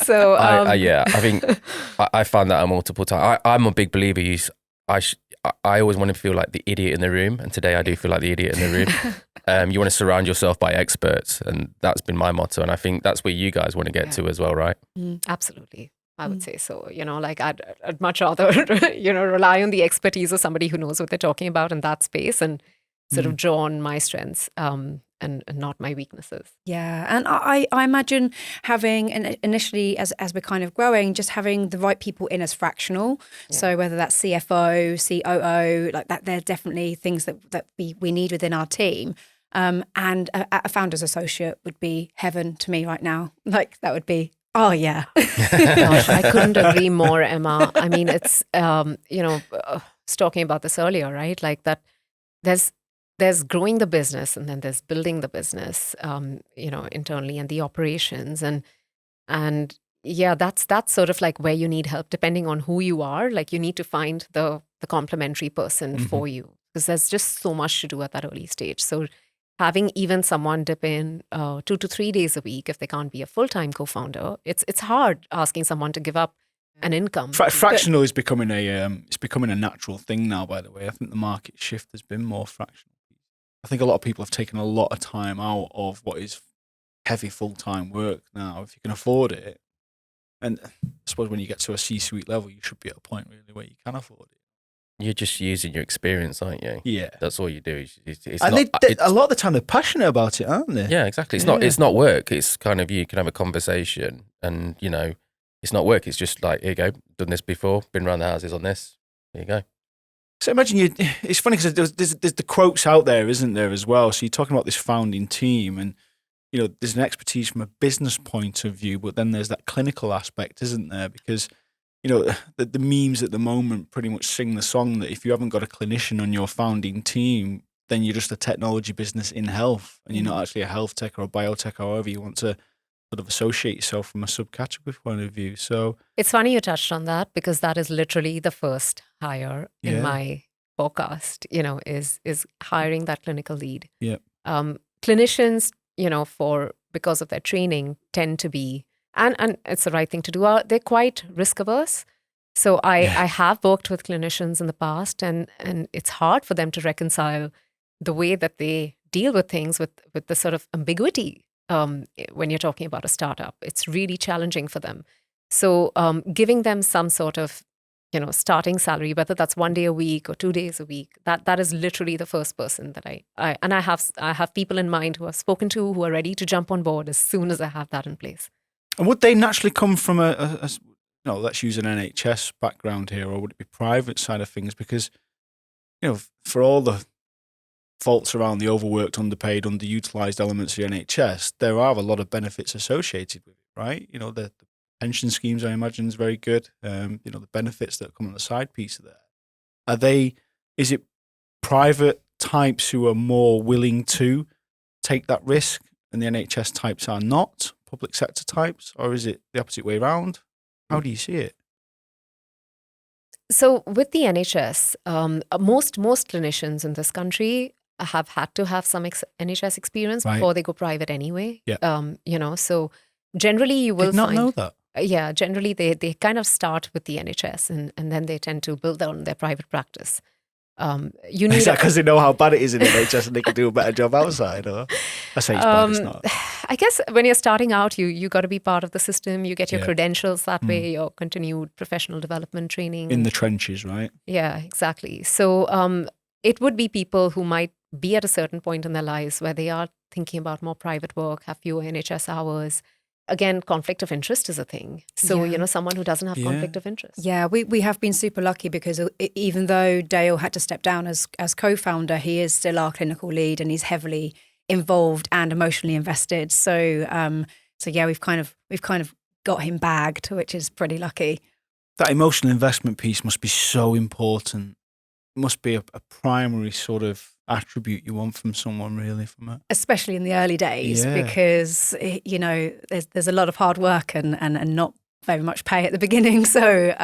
So, I think I found that multiple times. I'm a big believer. I always want to feel like the idiot in the room, and today I do feel like the idiot in the room. You want to surround yourself by experts, and that's been my motto. And I think that's where you guys want to get to as well, right? Absolutely. I would say so. I'd much rather, rely on the expertise of somebody who knows what they're talking about in that space and sort of draw on my strengths and not my weaknesses. Yeah, and I imagine having, initially as we're kind of growing, just having the right people in as fractional. Yeah. So whether that's CFO, COO, like that, they're definitely things that we need within our team. And a founder's associate would be heaven to me right now. Like that would be, oh yeah. Gosh, I couldn't agree more, Emma. I mean, it's, was talking about this earlier, right? Like that there's growing the business and then there's building the business, internally and the operations. And yeah, that's sort of like where you need help depending on who you are. Like you need to find the complementary person for you because there's just so much to do at that early stage. So having even someone dip in 2 to 3 days a week if they can't be a full-time co-founder, it's hard asking someone to give up an income. Fractional is becoming a natural thing now, by the way. I think the market shift has been more fractional. I think a lot of people have taken a lot of time out of what is heavy full-time work now, if you can afford it. And I suppose when you get to a C-suite level, you should be at a point really where you can afford it. You're just using your experience, aren't you? Yeah. That's all you do. A lot of the time they're passionate about it, aren't they? Yeah, exactly. It's not work. It's kind of you can have a conversation and, it's not work. It's just like, here you go, done this before, been around the houses on this. Here you go. So imagine it's funny because there's the quotes out there, isn't there, as well? So you're talking about this founding team and, there's an expertise from a business point of view, but then there's that clinical aspect, isn't there? Because, the memes at the moment pretty much sing the song that if you haven't got a clinician on your founding team, then you're just a technology business in health and you're not actually a health tech or a biotech or however you want to sort of associate yourself from a subcategory point of view. So It's funny you touched on that because that is literally the first hire in Yeah. my forecast, is hiring that clinical lead. Yeah. Clinicians, because of their training tend to be, and it's the right thing to do, they're quite risk averse. So I have worked with clinicians in the past and it's hard for them to reconcile the way that they deal with things with the sort of ambiguity when you're talking about a startup. It's really challenging for them. So giving them some sort of, starting salary, whether that's 1 day a week or 2 days a week, that is literally the first person that I have people in mind who I've spoken to who are ready to jump on board as soon as I have that in place. And would they naturally come from let's use an NHS background here, or would it be private side of things? Because, for all the faults around the overworked, underpaid, underutilized elements of the NHS, there are a lot of benefits associated with it, right? The pension schemes, I imagine, is very good. The benefits that come on the side piece of that. Is it private types who are more willing to take that risk and the NHS types are not, public sector types, or is it the opposite way around? How do you see it? So with the NHS, most clinicians in this country have had to have some NHS experience before they go private anyway. Yeah. So generally you will Did not find, know that. Yeah, generally they kind of start with the NHS and then they tend to build on their private practice. Is that because they know how bad it is in the NHS and they can do a better job outside? Or I say it's bad, it's not. I guess when you're starting out, you got to be part of the system. You get your Yeah. credentials that way, your continued professional development training. In the trenches, right? Yeah, exactly. So it would be people who might be at a certain point in their lives where they are thinking about more private work, have fewer NHS hours. Again, conflict of interest is a thing. So, Yeah. Someone who doesn't have Yeah. conflict of interest. Yeah, we have been super lucky because even though Dale had to step down as co-founder, he is still our clinical lead and he's heavily involved and emotionally invested. So yeah, we've kind of got him bagged, which is pretty lucky. That emotional investment piece must be so important. It must be a primary sort of attribute you want from someone, really, from it. Especially in the early days, Yeah. because there's a lot of hard work and not very much pay at the beginning. So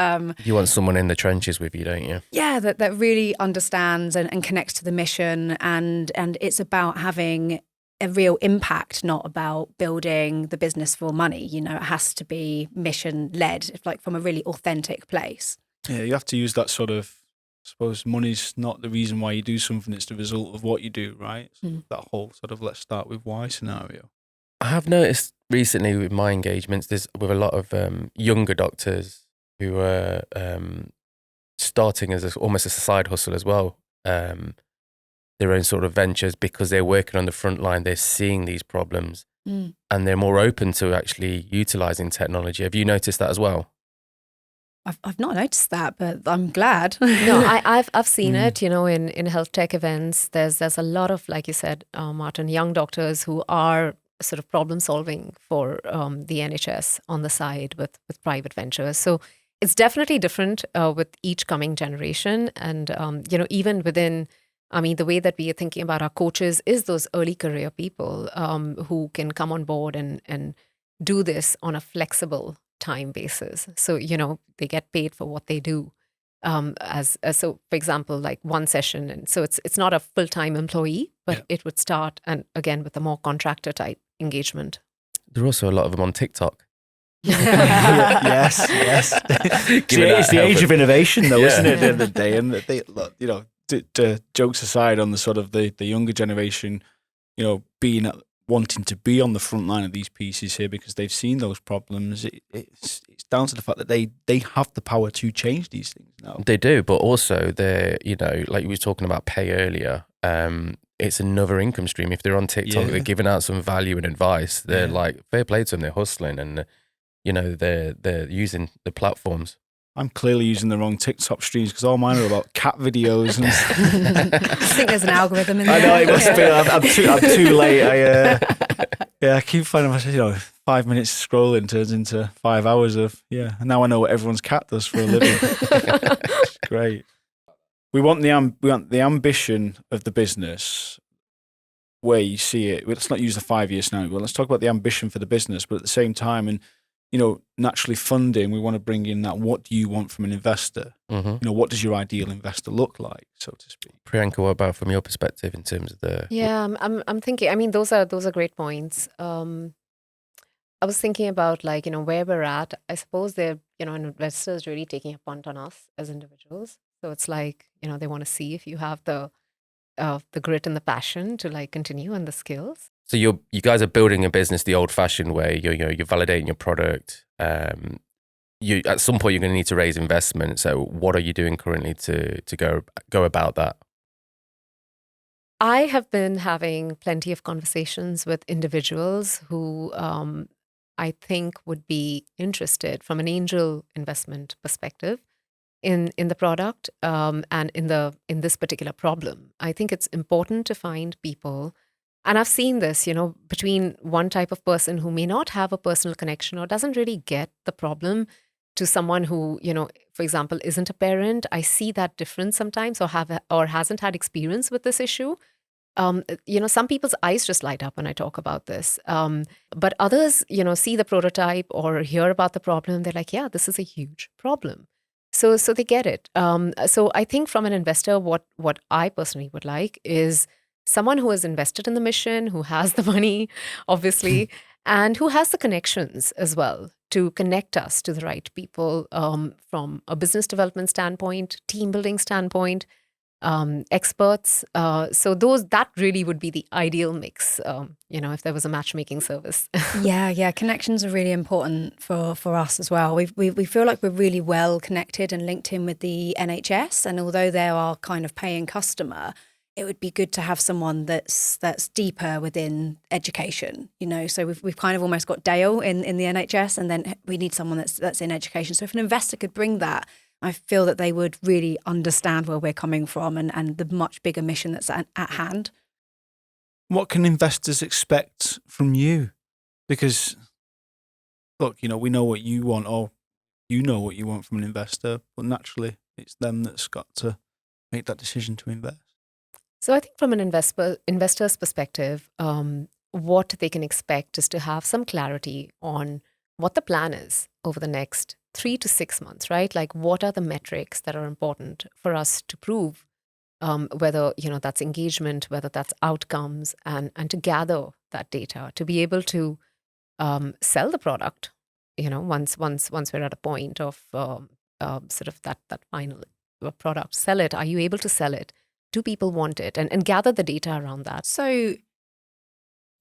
You want someone in the trenches with you, don't you? yeah, that really understands and connects to the mission, and it's about having a real impact, not about building the business for money. It has to be mission led, like from a really authentic place. Yeah, you have to use that sort of, I suppose money's not the reason why you do something, it's the result of what you do, right? So that whole sort of let's start with why scenario. I have noticed recently with my engagements, there's with a lot of younger doctors who are starting as almost as a side hustle as well, their own sort of ventures because they're working on the front line, they're seeing these problems and they're more open to actually utilising technology. Have you noticed that as well? I've not noticed that, but I'm glad. No, I've seen it, in HealthTech events. There's a lot of, like you said, Martin, young doctors who are sort of problem solving for the NHS on the side with private ventures. So it's definitely different with each coming generation. And, even within, the way that we are thinking about our coaches is those early career people who can come on board and do this on a flexible time basis. So, they get paid for what they do. So for example, like one session. And so it's not a full-time employee, but it would start, and again, with a more contractor type engagement. There are also a lot of them on TikTok. yes. It's the age of innovation, though, isn't it? At the end of the day, and they, look, jokes aside, on the sort of the younger generation, wanting to be on the front line of these pieces here because they've seen those problems. It's down to the fact that they have the power to change these things now. They do, but also they're, like you were talking about pay earlier. It's another income stream. If they're on TikTok, they're giving out some value and advice. They're like, fair play to them. They're hustling and they're using the platforms. I'm clearly using the wrong TikTok streams because all mine are about cat videos. And I think there's an algorithm in there. I know it must be. I'm too late. I keep finding myself, 5 minutes scrolling turns into 5 hours of And now I know what everyone's cat does for a living. It's great. We want the ambition of the business. where you see it. Let's not use the 5-year scenario, but let's talk about the ambition for the business. But at the same time, and naturally funding, we want to bring in that. What do you want from an investor? Mm-hmm. What does your ideal investor look like, so to speak? Priyanka, what about from your perspective in terms of the? Yeah, I'm thinking. I mean, those are great points. I was thinking about where we're at. I suppose they're investors really taking a punt on us as individuals. So it's like they want to see if you have the grit and the passion to continue and the skills. So you guys are building a business the old-fashioned way. You're validating your product. You at some point you're going to need to raise investment. So what are you doing currently to go about that? I have been having plenty of conversations with individuals who I think would be interested from an angel investment perspective in the product and in this particular problem. I think it's important to find people, and I've seen this, between one type of person who may not have a personal connection or doesn't really get the problem to someone who, for example, isn't a parent. I see that difference sometimes, or hasn't had experience with this issue. Some people's eyes just light up when I talk about this. But others, see the prototype or hear about the problem. They're like, yeah, this is a huge problem. So they get it. So I think from an investor, what I personally would like is someone who has invested in the mission, who has the money, obviously, and who has the connections as well to connect us to the right people from a business development standpoint, team building standpoint, experts. So that really would be the ideal mix, if there was a matchmaking service. Yeah. Connections are really important for us as well. We feel like we're really well connected and linked in with the NHS. And although they're our kind of paying customer, it would be good to have someone that's deeper within education, So we've kind of almost got Dale in the NHS, and then we need someone that's in education. So if an investor could bring that, I feel that they would really understand where we're coming from and the much bigger mission that's at hand. What can investors expect from you? Because, look, we know what you want, or you know what you want from an investor, but naturally it's them that's got to make that decision to invest. So I think from an investor's perspective, what they can expect is to have some clarity on what the plan is over the next 3 to 6 months, right? Like, what are the metrics that are important for us to prove, whether, that's engagement, whether that's outcomes, and to gather that data, to be able to sell the product, once we're at a point of sort of that final product, sell it. Are you able to sell it? Do people want it? And gather the data around that. So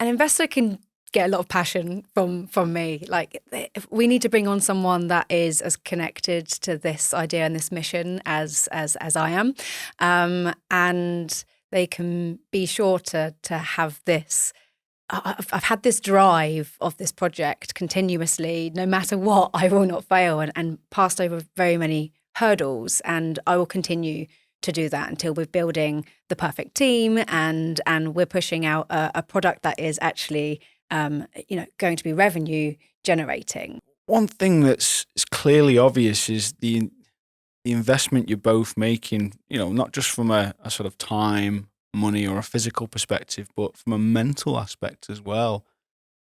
an investor can get a lot of passion from me. Like, if we need to bring on someone that is as connected to this idea and this mission as I am, and they can be sure to have this. I've had this drive of this project continuously. No matter what, I will not fail, and passed over very many hurdles, and I will continue to do that until we're building the perfect team and we're pushing out a product that is actually going to be revenue generating. One thing that's clearly obvious is the investment you're both making, not just from a sort of time, money, or a physical perspective, but from a mental aspect as well.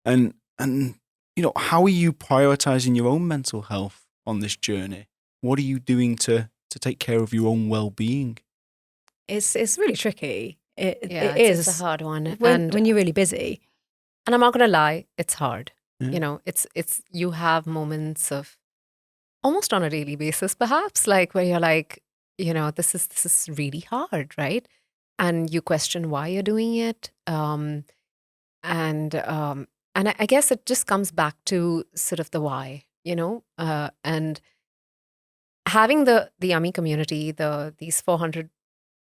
And how are you prioritizing your own mental health on this journey? What are you doing to take care of your own well-being? It's really tricky. It is. It's a hard one. When you're really busy. And I'm not going to lie, it's hard. Yeah. It's you have moments of almost on a daily basis, perhaps, like where you're like, this is really hard, right? And you question why you're doing it. And I guess it just comes back to sort of the why, and having the Ammi community, these 400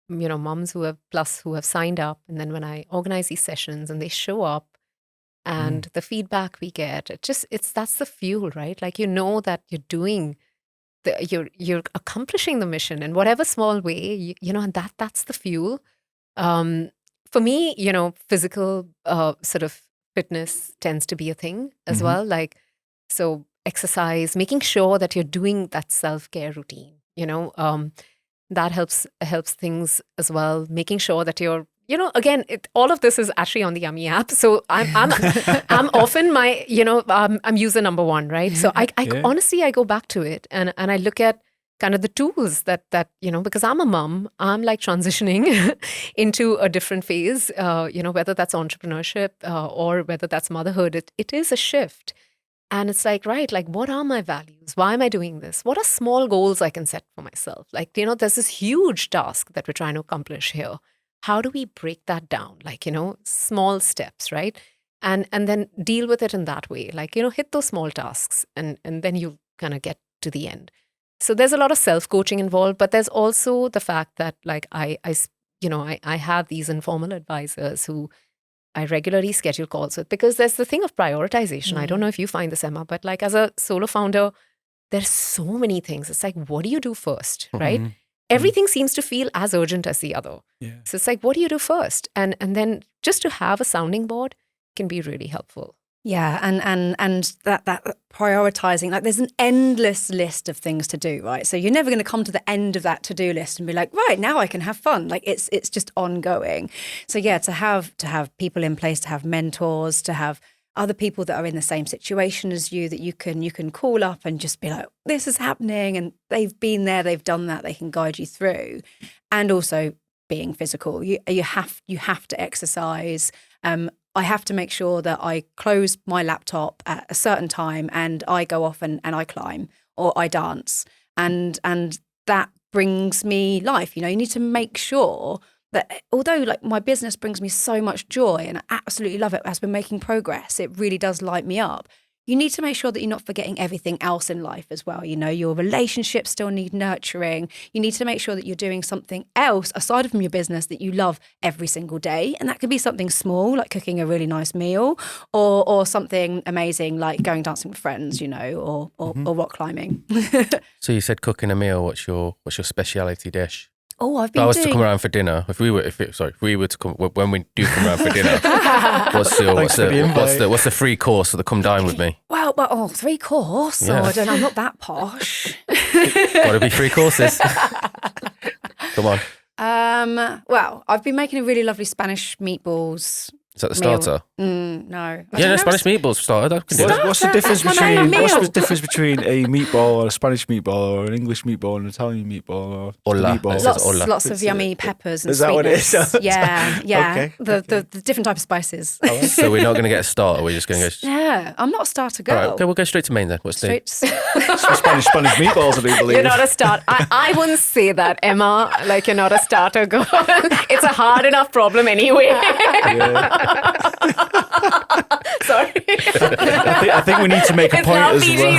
moms who have signed up, and then when I organize these sessions and they show up, and the feedback we get, that's the fuel, right? Like, that you're doing you're accomplishing the mission in whatever small way, and that's the fuel. For me, physical sort of fitness tends to be a thing as well. Like, so exercise, making sure that you're doing that self-care routine, that helps things as well. Making sure that you're again, all of this is actually on the Ammi app. So I'm often I'm user number one, right? So I honestly, I go back to it and I look at kind of the tools that because I'm a mom, I'm like transitioning into a different phase, whether that's entrepreneurship or whether that's motherhood, it is a shift. And it's like, right, like what are my values? Why am I doing this? What are small goals I can set for myself? Like, there's this huge task that we're trying to accomplish here. How do we break that down? Like, small steps, right? And then deal with it in that way. Like, hit those small tasks and then you kind of get to the end. So there's a lot of self-coaching involved, but there's also the fact that like I have these informal advisors who I regularly schedule calls with, because there's the thing of prioritization. I don't know if you find this, Emma, but like as a solo founder, there's so many things. It's like, what do you do first, right? Everything seems to feel as urgent as the other. Yeah. So it's like, what do you do first? And then just to have a sounding board can be really helpful. Yeah, and that prioritizing, like there's an endless list of things to do, right? So you're never going to come to the end of that to-do list and be like, right, now I can have fun. Like it's just ongoing. So yeah, to have people in place, to have mentors, to have other people that are in the same situation as you that you can call up and just be like, this is happening, and they've been there, they've done that, they can guide you through. And also being physical, you have to exercise. I have to make sure that I close my laptop at a certain time and I go off and I climb or I dance. And that brings me life. You need to make sure that although like my business brings me so much joy and I absolutely love it, as we're making progress, it really does light me up. You need to make sure that you're not forgetting everything else in life as well. Your relationships still need nurturing. You need to make sure that you're doing something else aside from your business that you love every single day. And that could be something small, like cooking a really nice meal, or something amazing like going dancing with friends, or rock climbing. So you said cooking a meal. What's your speciality dish? Oh, I've If been I was doing... to come around for dinner, if we were to come, when we do come around for dinner, what's the free course that come dine with me? Well, 3 course. Yeah. Oh, I don't know, I'm not that posh. Got to be 3 courses. Come on. Well, I've been making a really lovely Spanish meatballs. Is that the starter? No. Spanish meatballs starter. What's the difference between a meatball or a Spanish meatball or an English meatball and an Italian meatball or Hola. meatball? Lots of yummy peppers and Is that sweetness. what it is? Yeah. Okay. The different type of spices. So we're not going to get a starter. We're just going to go. Yeah, I'm not a starter girl. All right, okay, we'll go straight to main then. What's the Spanish meatballs, I do believe. You're not a starter. I wouldn't say that, Emma. Like you're not a starter girl. It's a hard enough problem anyway. Sorry. I think we need to make a point as well.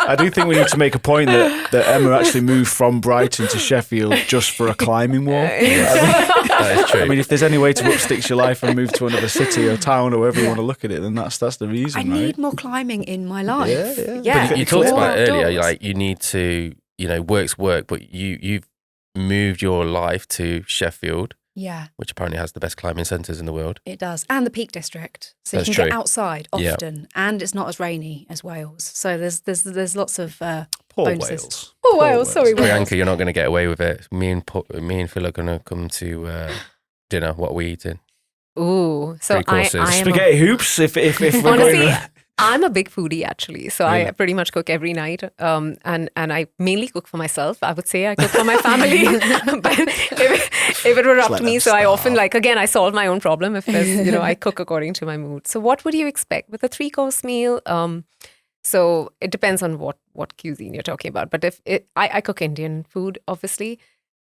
I do think we need to make a point that Emma actually moved from Brighton to Sheffield just for a climbing wall. That is true. I mean, if there's any way to upstitch your life and move to another city or town or wherever you want to look at it, then that's the reason, I right? need more climbing in my life. Yeah. But you talked about it earlier, like you need to, work's work, but you've moved your life to Sheffield. Yeah. Which apparently has the best climbing centres in the world. It does. And the Peak District. So That's you can true. get outside often. And it's not as rainy as Wales. So there's lots of bonuses. Wales. Poor Wales, sorry, Wales. Priyanka, you're not going to get away with it. Me and Phil are going to come to dinner. What are we eating? Ooh, so 3 courses. I am Spaghetti hoops, if we're honestly, going... I'm a big foodie actually, so Yeah. I pretty much cook every night, and I mainly cook for myself. I would say I cook for my family, but if it were up let to me, them so I often starve. I solve my own problem if there's I cook according to my mood. So what would you expect with a 3-course meal? So it depends on what cuisine you're talking about, but I cook Indian food, obviously.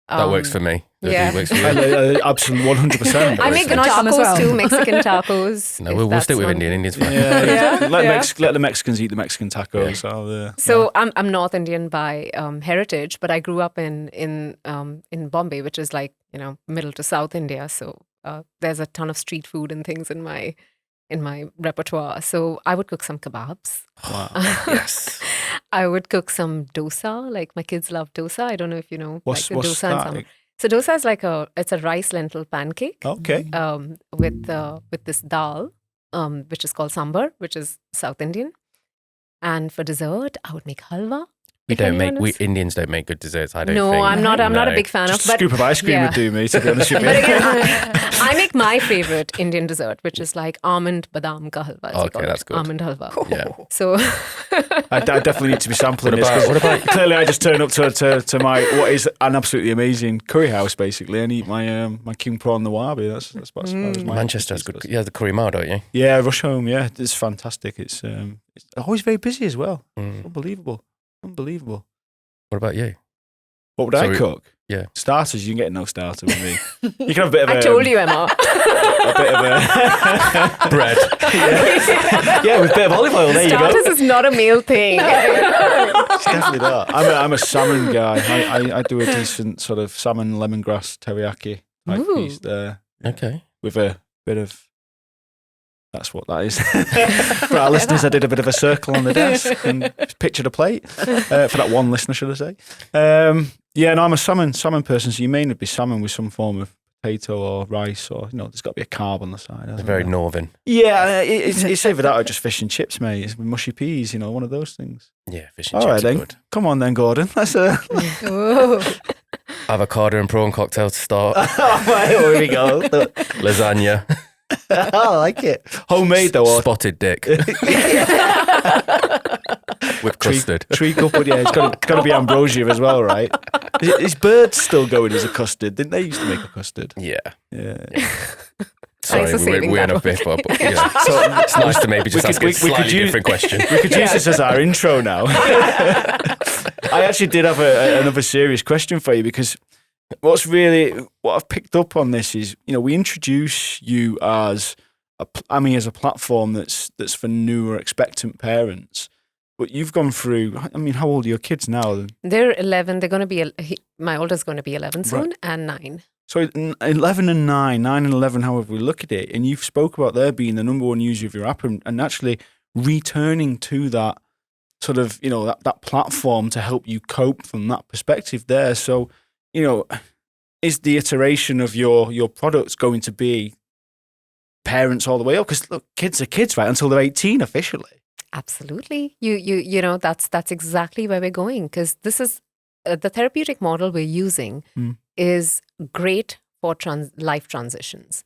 That works for me. That yeah. works for you. Absolutely, 100%. I make good Nice one as tacos well. too, Mexican tacos. No, if we'll that's stick with one. Indian. Indian's fine. Yeah. Yeah. Let the Mexicans eat the Mexican tacos. So I'm North Indian by heritage, but I grew up in Bombay, which is like middle to South India. So there's a ton of street food and things in my repertoire. So I would cook some kebabs. Wow. Yes. I would cook some dosa. Like my kids love dosa. I don't know if you know What's like the dosa and that? some. So dosa is it's a rice lentil pancake. Okay. With this dal, which is called sambar, which is South Indian. And for dessert, I would make halwa. Indians don't make good desserts. I don't No, think. I'm not a big fan Just of. a scoop of ice cream yeah. would do me, to be honest with you. But again, I make my favorite Indian dessert, which is like almond badam ka halwa. as we Okay, call it. that's good. Almond halwa. Yeah. So I definitely need to be sampling What this. about- 'cause what about- Clearly, I just turn up to my what is an absolutely amazing curry house, basically, and eat my king prawn nawabi. That's about as far as my Manchester's good. expertise You have the curry mao, don't you? goes. Yeah, Rush Home. Yeah, it's fantastic. It's always very busy as well. Mm. Unbelievable. What about you? What would So I cook? yeah. Starters. You can get no starter with me. You can have a bit of I told you, Emma. a bit of a Bread. yeah, with a bit of olive oil. There you go. Starters is not a male thing. It's definitely that. I'm a salmon guy. I do a decent sort of salmon lemongrass teriyaki type Ooh. piece there Okay. with a bit of. That's what that is. For our listeners, I did a bit of a circle on the desk and pictured a plate. For that one listener, should I say? Yeah, no, I'm a salmon person, so you may not be salmon with some form of potato or rice, or there's got to be a carb on the side. They're hasn't very there? northern. Yeah, it's either that or just fish and chips, mate. It's with mushy peas, one of those things. Yeah, fish and All right, chips are then. good. Come on, then, Gordon. Let's. Whoa. Avocado and prawn cocktail to start. Oh, right, here we go. Lasagna. I like it. Homemade though, or Spotted dick. With custard. treat coupled. Yeah, it's got to be ambrosia as well, right? Is Bird still going as a custard? Didn't they used to make a custard? Yeah. Yeah. Sorry, for saving we're that in a one. bit, but it's nice to maybe just we ask could- a we could slightly use- different question. We could use this as our intro now. I actually did have another serious question for you, because what I've picked up on this is, we introduce you as Ammi as a platform that's for newer expectant parents, but you've gone through. I mean, how old are your kids now? They're 11. They're going to be. My oldest going to be 11 soon, and 9. So 11 and 9 and 11, however we look at it, and you've spoke about there being the number one user of your app and actually returning to that sort of, that platform to help you cope from that perspective there. So, is the iteration of your products going to be parents all the way up? Because look, kids are kids, right? Until they're 18 officially. Absolutely. That's exactly where we're going, because this is the therapeutic model we're using is great for life transitions.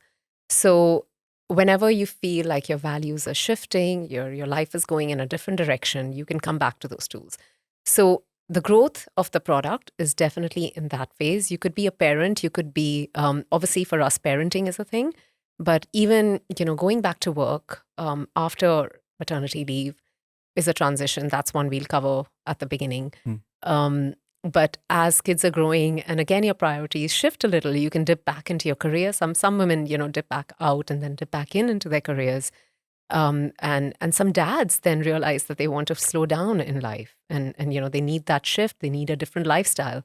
So whenever you feel like your values are shifting, your life is going in a different direction, you can come back to those tools. So the growth of the product is definitely in that phase. You could be a parent, you could be, obviously for us, parenting is a thing, but even, going back to work after maternity leave is a transition. That's one we'll cover at the beginning. But as kids are growing, and again, your priorities shift a little, you can dip back into your career. Some women, dip back out and then dip back into their careers. And some dads then realize that they want to slow down in life, and they need that shift. They need a different lifestyle.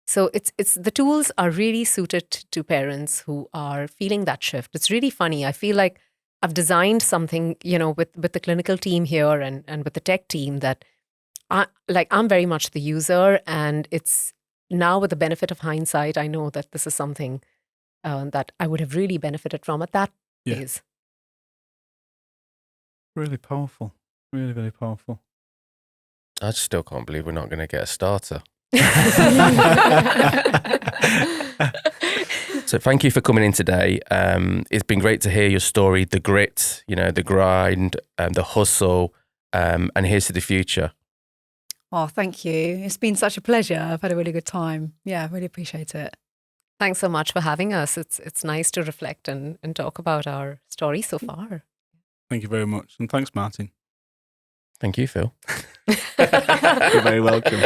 So it's the tools are really suited to parents who are feeling that shift. It's really funny. I feel like I've designed something, with the clinical team here and with the tech team that I'm very much the user, and it's now with the benefit of hindsight, I know that this is something that I would have really benefited from at that phase. Really powerful. Really, really powerful. I still can't believe we're not going to get a starter. So thank you for coming in today. It's been great to hear your story, the grit, the grind, the hustle, and here's to the future. Oh, thank you. It's been such a pleasure. I've had a really good time. Yeah, really appreciate it. Thanks so much for having us. It's nice to reflect and talk about our story so far. Thank you very much. And thanks, Martin. Thank you, Phil. You're very welcome.